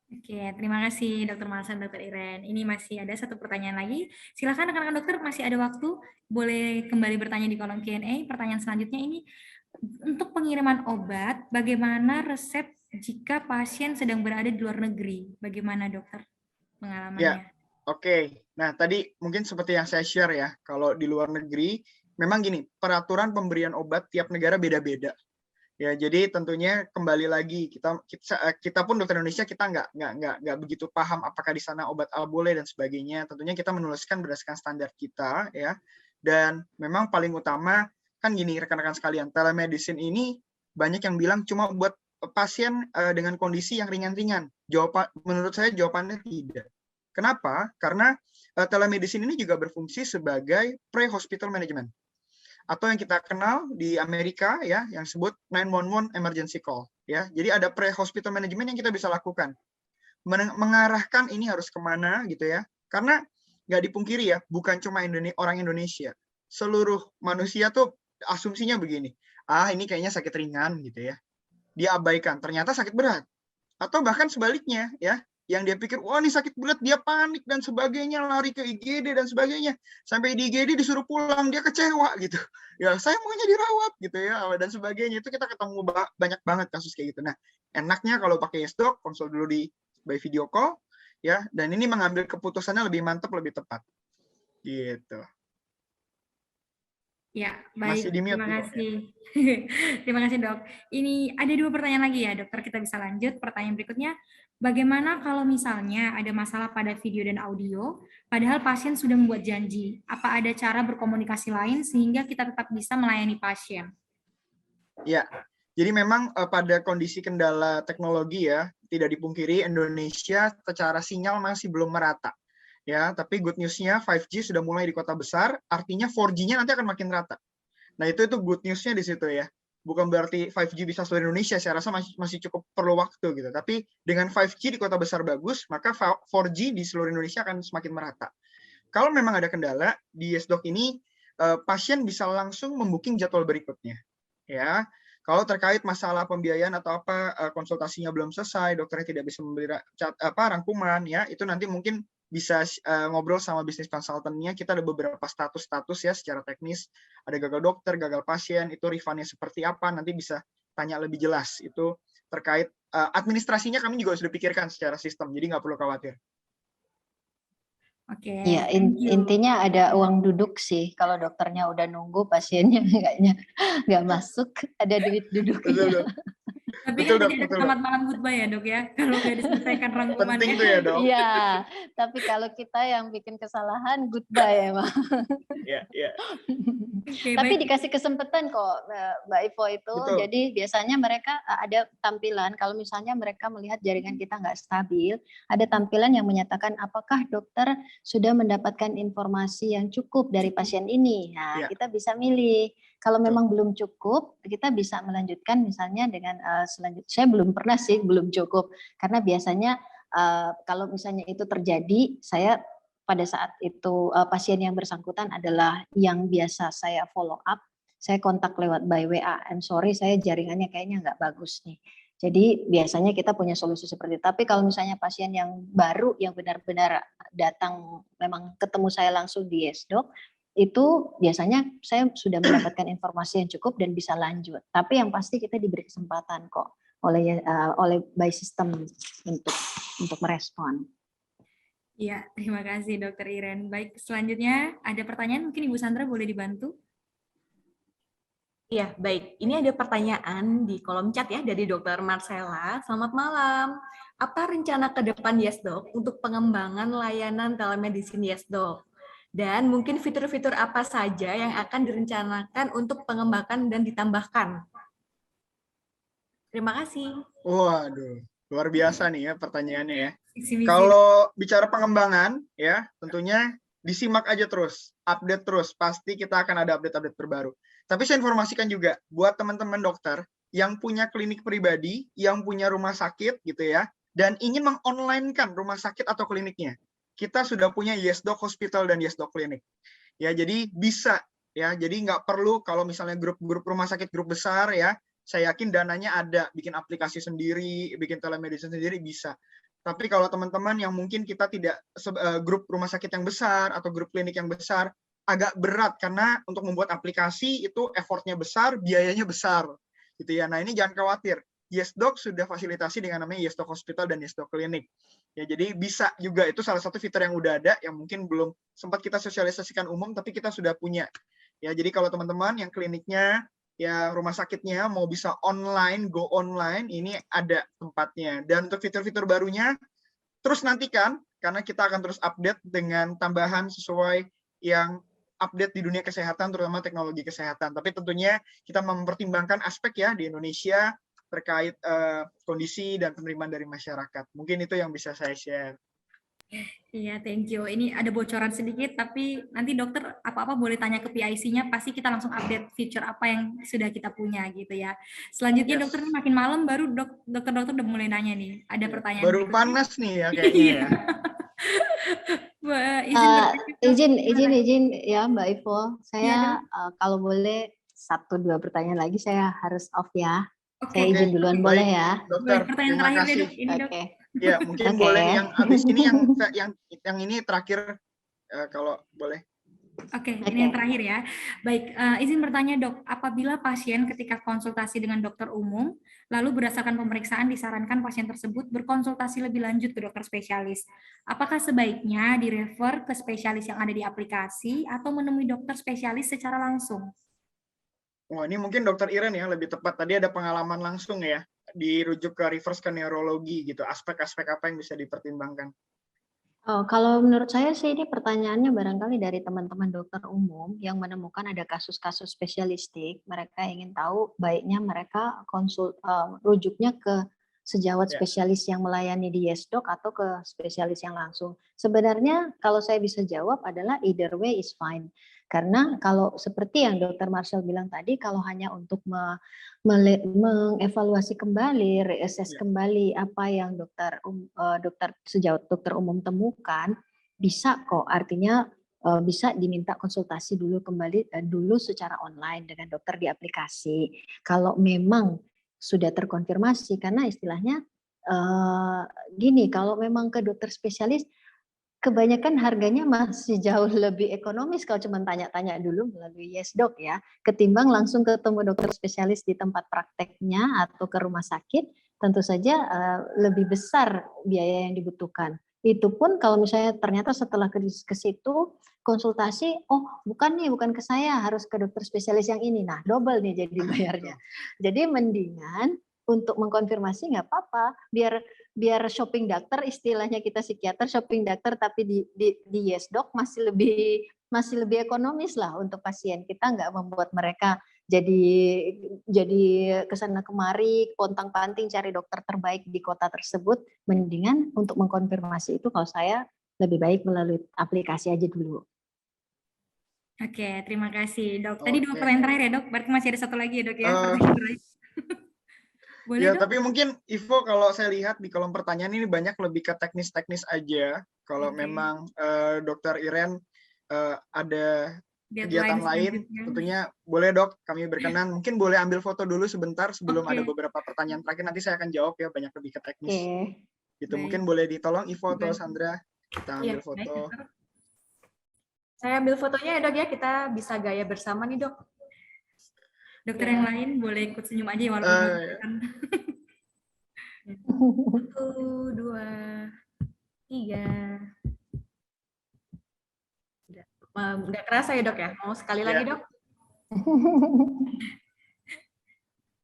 Oke, terima kasih Dr. Marshall, Dr. Iren. Ini masih ada satu pertanyaan lagi. Silakan rekan-rekan dokter, masih ada waktu. Boleh kembali bertanya di kolom Q&A. Pertanyaan selanjutnya ini, untuk pengiriman obat, bagaimana resep jika pasien sedang berada di luar negeri? Bagaimana dokter pengalamannya? Ya, oke. Nah, tadi mungkin seperti yang saya share ya, kalau di luar negeri, memang gini, peraturan pemberian obat tiap negara beda-beda. Ya, jadi tentunya kembali lagi kita pun dokter Indonesia kita nggak begitu paham apakah di sana obat A boleh dan sebagainya. Tentunya kita menuliskan berdasarkan standar kita ya. Dan memang paling utama kan gini rekan-rekan sekalian, telemedicine ini banyak yang bilang cuma buat pasien dengan kondisi yang ringan-ringan. Menurut saya jawabannya tidak. Kenapa? Karena telemedicine ini juga berfungsi sebagai pre-hospital management. Atau yang kita kenal di Amerika ya yang disebut 911 emergency call ya. Jadi ada pre-hospital management yang kita bisa lakukan. Mengarahkan ini harus kemana gitu ya. Karena nggak dipungkiri ya, bukan cuma orang Indonesia. Seluruh manusia tuh asumsinya begini. Ini kayaknya sakit ringan gitu ya. Dia abaikan, ternyata sakit berat. Atau bahkan sebaliknya ya, yang dia pikir, wah ini sakit berat, dia panik dan sebagainya, lari ke IGD dan sebagainya. Sampai di IGD disuruh pulang, dia kecewa gitu. Ya saya maunya dirawat gitu ya, dan sebagainya. Itu kita ketemu banyak banget kasus kayak gitu. Nah, enaknya kalau pakai YesDoc, konsul dulu by video call, ya, dan ini mengambil keputusannya lebih mantap, lebih tepat. Gitu. Ya, baik. Terima ya. kasih. Terima kasih, Dok. Ini ada 2 pertanyaan lagi ya, dokter. Kita bisa lanjut. Pertanyaan berikutnya, bagaimana kalau misalnya ada masalah pada video dan audio, padahal pasien sudah membuat janji? Apa ada cara berkomunikasi lain sehingga kita tetap bisa melayani pasien? Ya, jadi memang pada kondisi kendala teknologi ya, tidak dipungkiri Indonesia secara sinyal masih belum merata. Ya, tapi good news-nya 5G sudah mulai di kota besar, artinya 4G-nya nanti akan makin rata. Nah, itu good news-nya di situ ya. Bukan berarti 5G bisa seluruh Indonesia, saya rasa masih cukup perlu waktu gitu. Tapi dengan 5G di kota besar bagus, maka 4G di seluruh Indonesia akan semakin merata. Kalau memang ada kendala, di YesDoc ini pasien bisa langsung membooking jadwal berikutnya. Ya, Kalau terkait masalah pembiayaan atau apa konsultasinya belum selesai, dokternya tidak bisa memberi rangkuman ya, itu nanti mungkin bisa ngobrol sama bisnis konsultannya. Kita ada beberapa status-status ya secara teknis. Ada gagal dokter, gagal pasien, itu refundnya seperti apa, nanti bisa tanya lebih jelas. Itu terkait administrasinya kami juga sudah pikirkan secara sistem, jadi nggak perlu khawatir. Oke, Ya, thank you. intinya ada uang duduk sih. Kalau dokternya udah nunggu, pasiennya kayaknya nggak masuk, ada duit duduknya. Betul, Dok. Tapi Betul, kan Dok, tadi ada betul, selamat malam goodbye ya dok ya, kalau nggak diselesaikan rangkumannya. Penting tuh ya, Dok. Iya, tapi kalau kita yang bikin kesalahan, goodbye emang. Iya. Oke, Tapi baik. dikasih kesempatan kok Mbak Ivo itu. Betul. Jadi biasanya mereka ada tampilan, kalau misalnya mereka melihat jaringan kita nggak stabil, ada tampilan yang menyatakan apakah dokter sudah mendapatkan informasi yang cukup dari pasien ini. Nah, Iya. kita bisa milih. Kalau Betul. memang belum cukup, kita bisa melanjutkan misalnya dengan selanjutnya. Saya belum pernah sih belum cukup, karena biasanya kalau misalnya itu terjadi, saya pada saat itu pasien yang bersangkutan adalah yang biasa saya follow up, saya kontak lewat by WA. I'm sorry, saya jaringannya kayaknya nggak bagus nih. Jadi biasanya kita punya solusi seperti itu. Tapi kalau misalnya pasien yang baru, yang benar-benar datang, memang ketemu saya langsung di YesDoc, itu biasanya saya sudah mendapatkan informasi yang cukup dan bisa lanjut. Tapi yang pasti kita diberi kesempatan kok oleh by system untuk merespon. Iya, terima kasih Dokter Iren. Baik, selanjutnya ada pertanyaan, mungkin Ibu Sandra boleh dibantu? Iya, baik. Ini ada pertanyaan di kolom chat ya dari Dokter Marcella. Selamat malam. Apa rencana ke depan YesDoc untuk pengembangan layanan telemedicine YesDoc? Dan mungkin fitur-fitur apa saja yang akan direncanakan untuk pengembangan dan ditambahkan? Terima kasih. Waduh, luar biasa nih ya pertanyaannya ya. Visi-misi. Kalau bicara pengembangan ya, tentunya disimak aja terus, update terus. Pasti kita akan ada update-update terbaru. Tapi saya informasikan juga buat teman-teman dokter yang punya klinik pribadi, yang punya rumah sakit gitu ya, dan ingin mengonlinekan rumah sakit atau kliniknya. Kita sudah punya YesDoc Hospital dan YesDoc Clinic. Ya, jadi bisa ya. Jadi nggak perlu kalau misalnya grup-grup rumah sakit grup besar ya, saya yakin dananya ada, bikin aplikasi sendiri, bikin telemedicine sendiri bisa. Tapi kalau teman-teman yang mungkin kita tidak grup rumah sakit yang besar atau grup klinik yang besar, agak berat karena untuk membuat aplikasi itu effortnya besar, biayanya besar, gitu ya. Nah ini jangan khawatir, YesDoc sudah fasilitasi dengan namanya YesDoc Hospital dan YesDoc Clinic. Ya jadi bisa juga, itu salah satu fitur yang udah ada yang mungkin belum sempat kita sosialisasikan umum, tapi kita sudah punya. Ya jadi kalau teman-teman yang kliniknya ya rumah sakitnya mau bisa online, go online, ini ada tempatnya. Dan untuk fitur-fitur barunya, terus nantikan, karena kita akan terus update dengan tambahan sesuai yang update di dunia kesehatan, terutama teknologi kesehatan. Tapi tentunya kita mempertimbangkan aspek ya di Indonesia terkait kondisi dan penerimaan dari masyarakat. Mungkin itu yang bisa saya share. Iya, thank you. Ini ada bocoran sedikit, tapi nanti dokter apa-apa boleh tanya ke PIC-nya, pasti kita langsung update feature apa yang sudah kita punya gitu ya. Selanjutnya Yes. dokter makin malam baru dokter-dokter udah mulai nanya nih. Ada pertanyaan. Baru berikutnya. panas nih ya kayaknya ya. Izin ya Mbak Ivo, saya kalau boleh 1-2 pertanyaan lagi saya harus off ya. Oke. Saya izin duluan Baik, boleh ya? Dokter, Pertanyaan terima terakhir deh, kasih. Dok. Ini dok. Oke. Ya, mungkin Oke. boleh yang habis ini yang ini terakhir kalau boleh. Oke, Oke. ini yang terakhir ya. Baik, izin bertanya dok, apabila pasien ketika konsultasi dengan dokter umum, lalu berdasarkan pemeriksaan disarankan pasien tersebut berkonsultasi lebih lanjut ke dokter spesialis, apakah sebaiknya direfer ke spesialis yang ada di aplikasi atau menemui dokter spesialis secara langsung? Wah, ini mungkin dokter Iren yang lebih tepat. Tadi ada pengalaman langsung ya, dirujuk ke reverse ke neurologi gitu. Aspek-aspek apa yang bisa dipertimbangkan? Oh, kalau menurut saya sih ini pertanyaannya barangkali dari teman-teman dokter umum yang menemukan ada kasus-kasus spesialistik, mereka ingin tahu baiknya mereka rujuknya ke sejawat Ya. spesialis yang melayani di YesDoc atau ke spesialis yang langsung. Sebenarnya kalau saya bisa jawab adalah either way is fine. Karena kalau seperti yang Dr. Marcel bilang tadi, kalau hanya untuk mengevaluasi kembali, reassess kembali apa yang sejawat dokter umum temukan, bisa kok. Artinya bisa diminta konsultasi dulu kembali dulu secara online dengan dokter di aplikasi. Kalau memang sudah terkonfirmasi, karena istilahnya gini, kalau memang ke dokter spesialis, kebanyakan harganya masih jauh lebih ekonomis kalau cuma tanya-tanya dulu melalui YesDoc ya, ketimbang langsung ketemu dokter spesialis di tempat prakteknya atau ke rumah sakit, tentu saja lebih besar biaya yang dibutuhkan. Itu pun kalau misalnya ternyata setelah ke situ konsultasi, oh bukan ke saya, harus ke dokter spesialis yang ini. Nah, double nih jadi bayarnya. Jadi mendingan untuk mengkonfirmasi nggak apa-apa, biar shopping dokter, istilahnya kita psikiater shopping dokter, tapi di YesDoc masih lebih ekonomis lah untuk pasien. Kita nggak membuat mereka jadi kesana kemari pontang-panting cari dokter terbaik di kota tersebut. Mendingan untuk mengkonfirmasi itu kalau saya lebih baik melalui aplikasi aja dulu. Oke, terima kasih dok. Tadi dua pertanyaan terakhir ya dok, berarti masih ada satu lagi ya dok ya. Boleh, ya, dok? tapi mungkin Ivo kalau saya lihat di kolom pertanyaan ini banyak lebih ke teknis-teknis aja. Kalau memang Dokter Iren ada kegiatan lain, tentunya boleh dok, kami berkenan. Mungkin boleh ambil foto dulu sebentar sebelum ada beberapa pertanyaan terakhir. Nanti saya akan jawab ya, banyak lebih ke teknis. Gitu. Mungkin boleh ditolong Ivo atau Sandra, kita ambil foto. Saya ambil fotonya ya dok ya, kita bisa gaya bersama nih dok. Dokter yang lain boleh ikut senyum aja ya walaupun kan. 1, 2, 3. Nggak kerasa ya dok ya? Mau sekali lagi dok?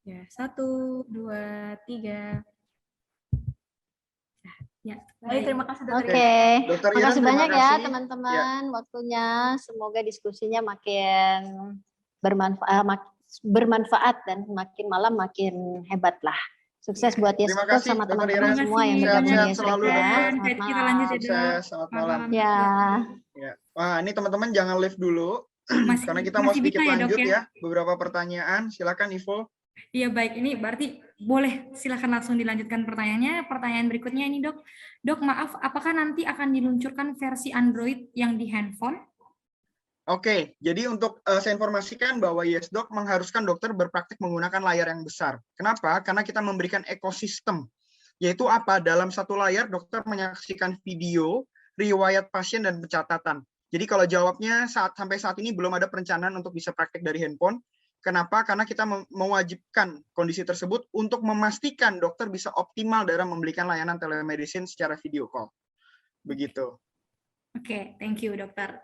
Ya, 1, 2, 3. Ya, baik, terima kasih dokter. Oke, terima kasih banyak ya teman-teman waktunya. Semoga diskusinya makin bermanfaat dan makin malam makin hebat lah. Sukses buat YesDoc sama teman-teman semua yang bergabung di YesDoc ya. Selamat malam. Ya. Wah, ini teman-teman jangan live dulu karena kita mau sedikit lanjut ya. Beberapa pertanyaan, silakan Ivo. Iya baik, ini berarti boleh silakan langsung dilanjutkan pertanyaannya. Pertanyaan berikutnya ini dok. Dok maaf, apakah nanti akan diluncurkan versi Android yang di handphone? Oke, jadi untuk saya informasikan bahwa YesDoc mengharuskan dokter berpraktik menggunakan layar yang besar. Kenapa? Karena kita memberikan ekosistem. Yaitu apa? Dalam satu layar dokter menyaksikan video, riwayat pasien, dan pencatatan. Jadi kalau jawabnya sampai saat ini belum ada perencanaan untuk bisa praktik dari handphone. Kenapa? Karena kita mewajibkan kondisi tersebut untuk memastikan dokter bisa optimal dalam memberikan layanan telemedicine secara video call. Begitu. Oke, thank you dokter.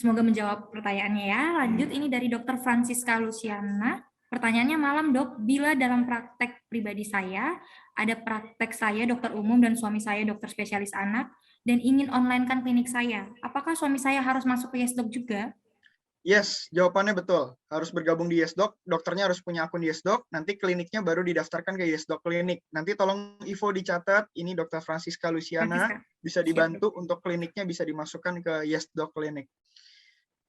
Semoga menjawab pertanyaannya ya. Lanjut ini dari dokter Francisca Luciana. Pertanyaannya malam dok, bila dalam praktek pribadi saya, ada praktek saya dokter umum dan suami saya dokter spesialis anak, dan ingin online-kan klinik saya, apakah suami saya harus masuk ke YesDoc juga? Yes, jawabannya betul. Harus bergabung di YesDoc, dokternya harus punya akun YesDoc, nanti kliniknya baru didaftarkan ke YesDoc Klinik. Nanti tolong Ivo dicatat, ini Dr. Francisca Luciana, bisa dibantu untuk kliniknya bisa dimasukkan ke YesDoc Klinik.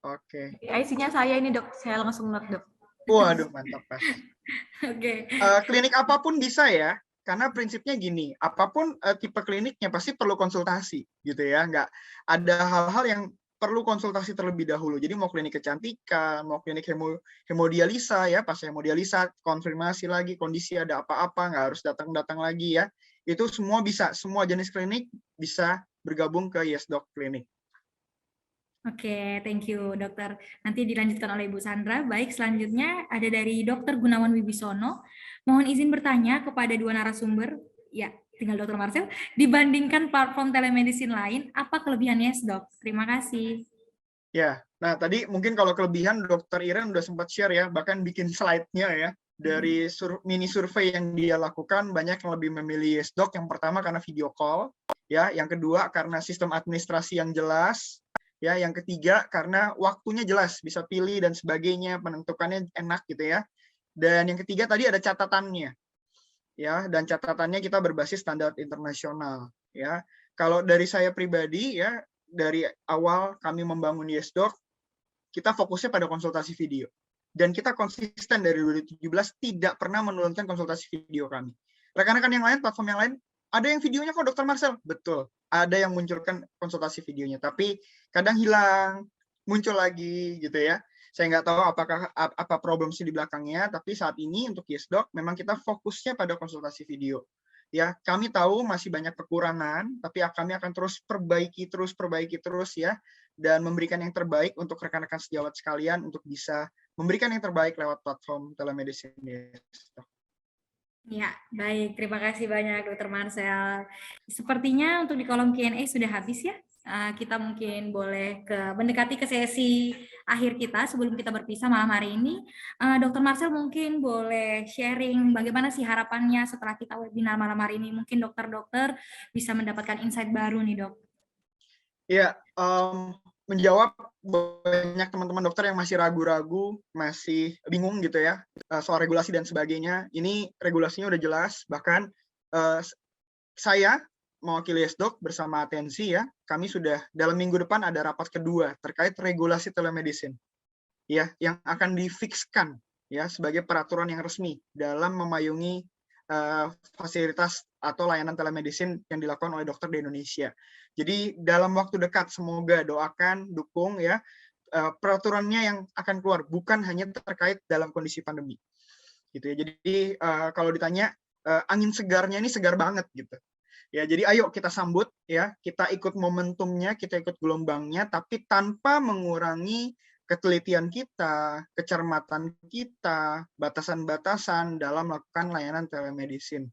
Oke. IC-nya saya ini dok, saya langsung note dok. Waduh, mantap Pak. Oke. Klinik apapun bisa ya, karena prinsipnya gini, apapun tipe kliniknya pasti perlu konsultasi, gitu ya. Nggak ada hal-hal yang perlu konsultasi terlebih dahulu. Jadi mau klinik kecantikan, mau klinik hemodialisa ya, pas hemodialisa konfirmasi lagi kondisi ada apa-apa, nggak harus datang-datang lagi ya. Itu semua bisa, semua jenis klinik bisa bergabung ke YesDoc Klinik. Oke, thank you dokter. Nanti dilanjutkan oleh Ibu Sandra. Baik, selanjutnya ada dari Dr. Gunawan Wibisono. Mohon izin bertanya kepada dua narasumber. Ya, tinggal Dr. Marcel. Dibandingkan platform telemedicine lain, apa kelebihan YesDoc? Terima kasih. Ya, nah tadi mungkin kalau kelebihan Dr. Iren udah sempat share ya, bahkan bikin slide-nya ya. Dari mini survei yang dia lakukan, banyak yang lebih memilih YesDoc. Yang pertama karena video call, ya. Yang kedua karena sistem administrasi yang jelas. Ya, yang ketiga karena waktunya jelas, bisa pilih dan sebagainya, penentukannya enak gitu ya. Dan yang ketiga tadi ada catatannya. Ya, dan catatannya kita berbasis standar internasional, ya. Kalau dari saya pribadi ya, dari awal kami membangun YesDoc, kita fokusnya pada konsultasi video. Dan kita konsisten dari 2017 tidak pernah menurunkan konsultasi video kami. Rekan-rekan yang lain, platform yang lain, ada yang videonya kok Dr. Marcel? Betul. Ada yang munculkan konsultasi videonya, tapi kadang hilang, muncul lagi gitu ya. Saya nggak tahu apakah apa problem sih di belakangnya, tapi saat ini untuk YesDoc memang kita fokusnya pada konsultasi video. Ya, kami tahu masih banyak kekurangan, tapi kami akan terus perbaiki terus ya, dan memberikan yang terbaik untuk rekan-rekan sejawat sekalian untuk bisa memberikan yang terbaik lewat platform telemedicine YesDoc. Ya, baik. Terima kasih banyak, Dr. Marcel. Sepertinya untuk di kolom Q&A sudah habis ya. Kita mungkin boleh mendekati ke sesi akhir kita sebelum kita berpisah malam hari ini. Dr. Marcel mungkin boleh sharing bagaimana sih harapannya setelah kita webinar malam hari ini. Mungkin dokter-dokter bisa mendapatkan insight baru nih, Dok. Ya, menjawab banyak teman-teman dokter yang masih ragu-ragu, masih bingung gitu ya, soal regulasi dan sebagainya. Ini regulasinya udah jelas, bahkan saya mewakili YesDoc bersama Atensi ya, kami sudah dalam minggu depan ada rapat kedua terkait regulasi telemedicine ya, yang akan difikskan ya sebagai peraturan yang resmi dalam memayungi fasilitas atau layanan telemedicine yang dilakukan oleh dokter di Indonesia. Jadi dalam waktu dekat semoga doakan, dukung ya peraturannya yang akan keluar, bukan hanya terkait dalam kondisi pandemi. Gitu ya. Jadi kalau ditanya angin segarnya ini segar banget gitu. Ya, jadi ayo kita sambut ya, kita ikut momentumnya, kita ikut gelombangnya, tapi tanpa mengurangi ketelitian kita, kecermatan kita, batasan-batasan dalam melakukan layanan telemedicine.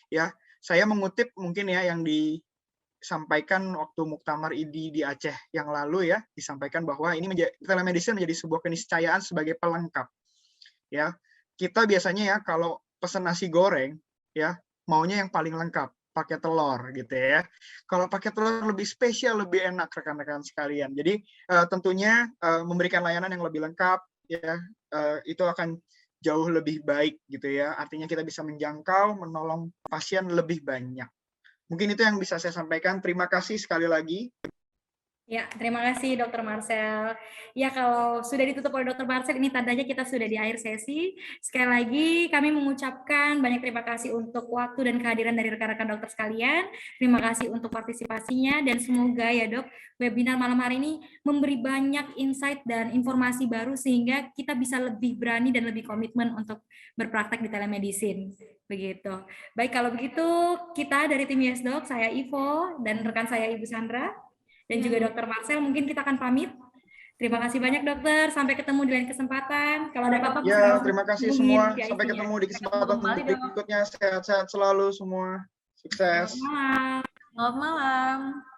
Ya, saya mengutip mungkin ya yang disampaikan waktu Muktamar IDI di Aceh yang lalu ya, disampaikan bahwa ini telemedicine menjadi sebuah keniscayaan sebagai pelengkap. Ya, kita biasanya ya kalau pesan nasi goreng ya maunya yang paling lengkap, pakai telur gitu ya. Kalau pakai telur lebih spesial, lebih enak rekan-rekan sekalian. Jadi tentunya memberikan layanan yang lebih lengkap ya, itu akan jauh lebih baik gitu ya. Artinya kita bisa menjangkau, menolong pasien lebih banyak. Mungkin itu yang bisa saya sampaikan. Terima kasih sekali lagi. Ya, terima kasih Dr. Marcel. Ya, kalau sudah ditutup oleh Dr. Marcel, ini tandanya kita sudah di akhir sesi. Sekali lagi, kami mengucapkan banyak terima kasih untuk waktu dan kehadiran dari rekan-rekan dokter sekalian. Terima kasih untuk partisipasinya, dan semoga ya dok, webinar malam hari ini memberi banyak insight dan informasi baru, sehingga kita bisa lebih berani dan lebih komitmen untuk berpraktek di telemedicine. Begitu. Baik, kalau begitu, kita dari tim YesDoc, saya Ivo, dan rekan saya Ibu Sandra, dan juga Dr. Marcel, mungkin kita akan pamit. Terima kasih banyak dokter, sampai ketemu di lain kesempatan. Kalau ada apa-apa, ya terima kasih semua. Sampai ketemu di kesempatan berikutnya. Sehat-sehat selalu semua. Sukses. Selamat malam. Selamat malam.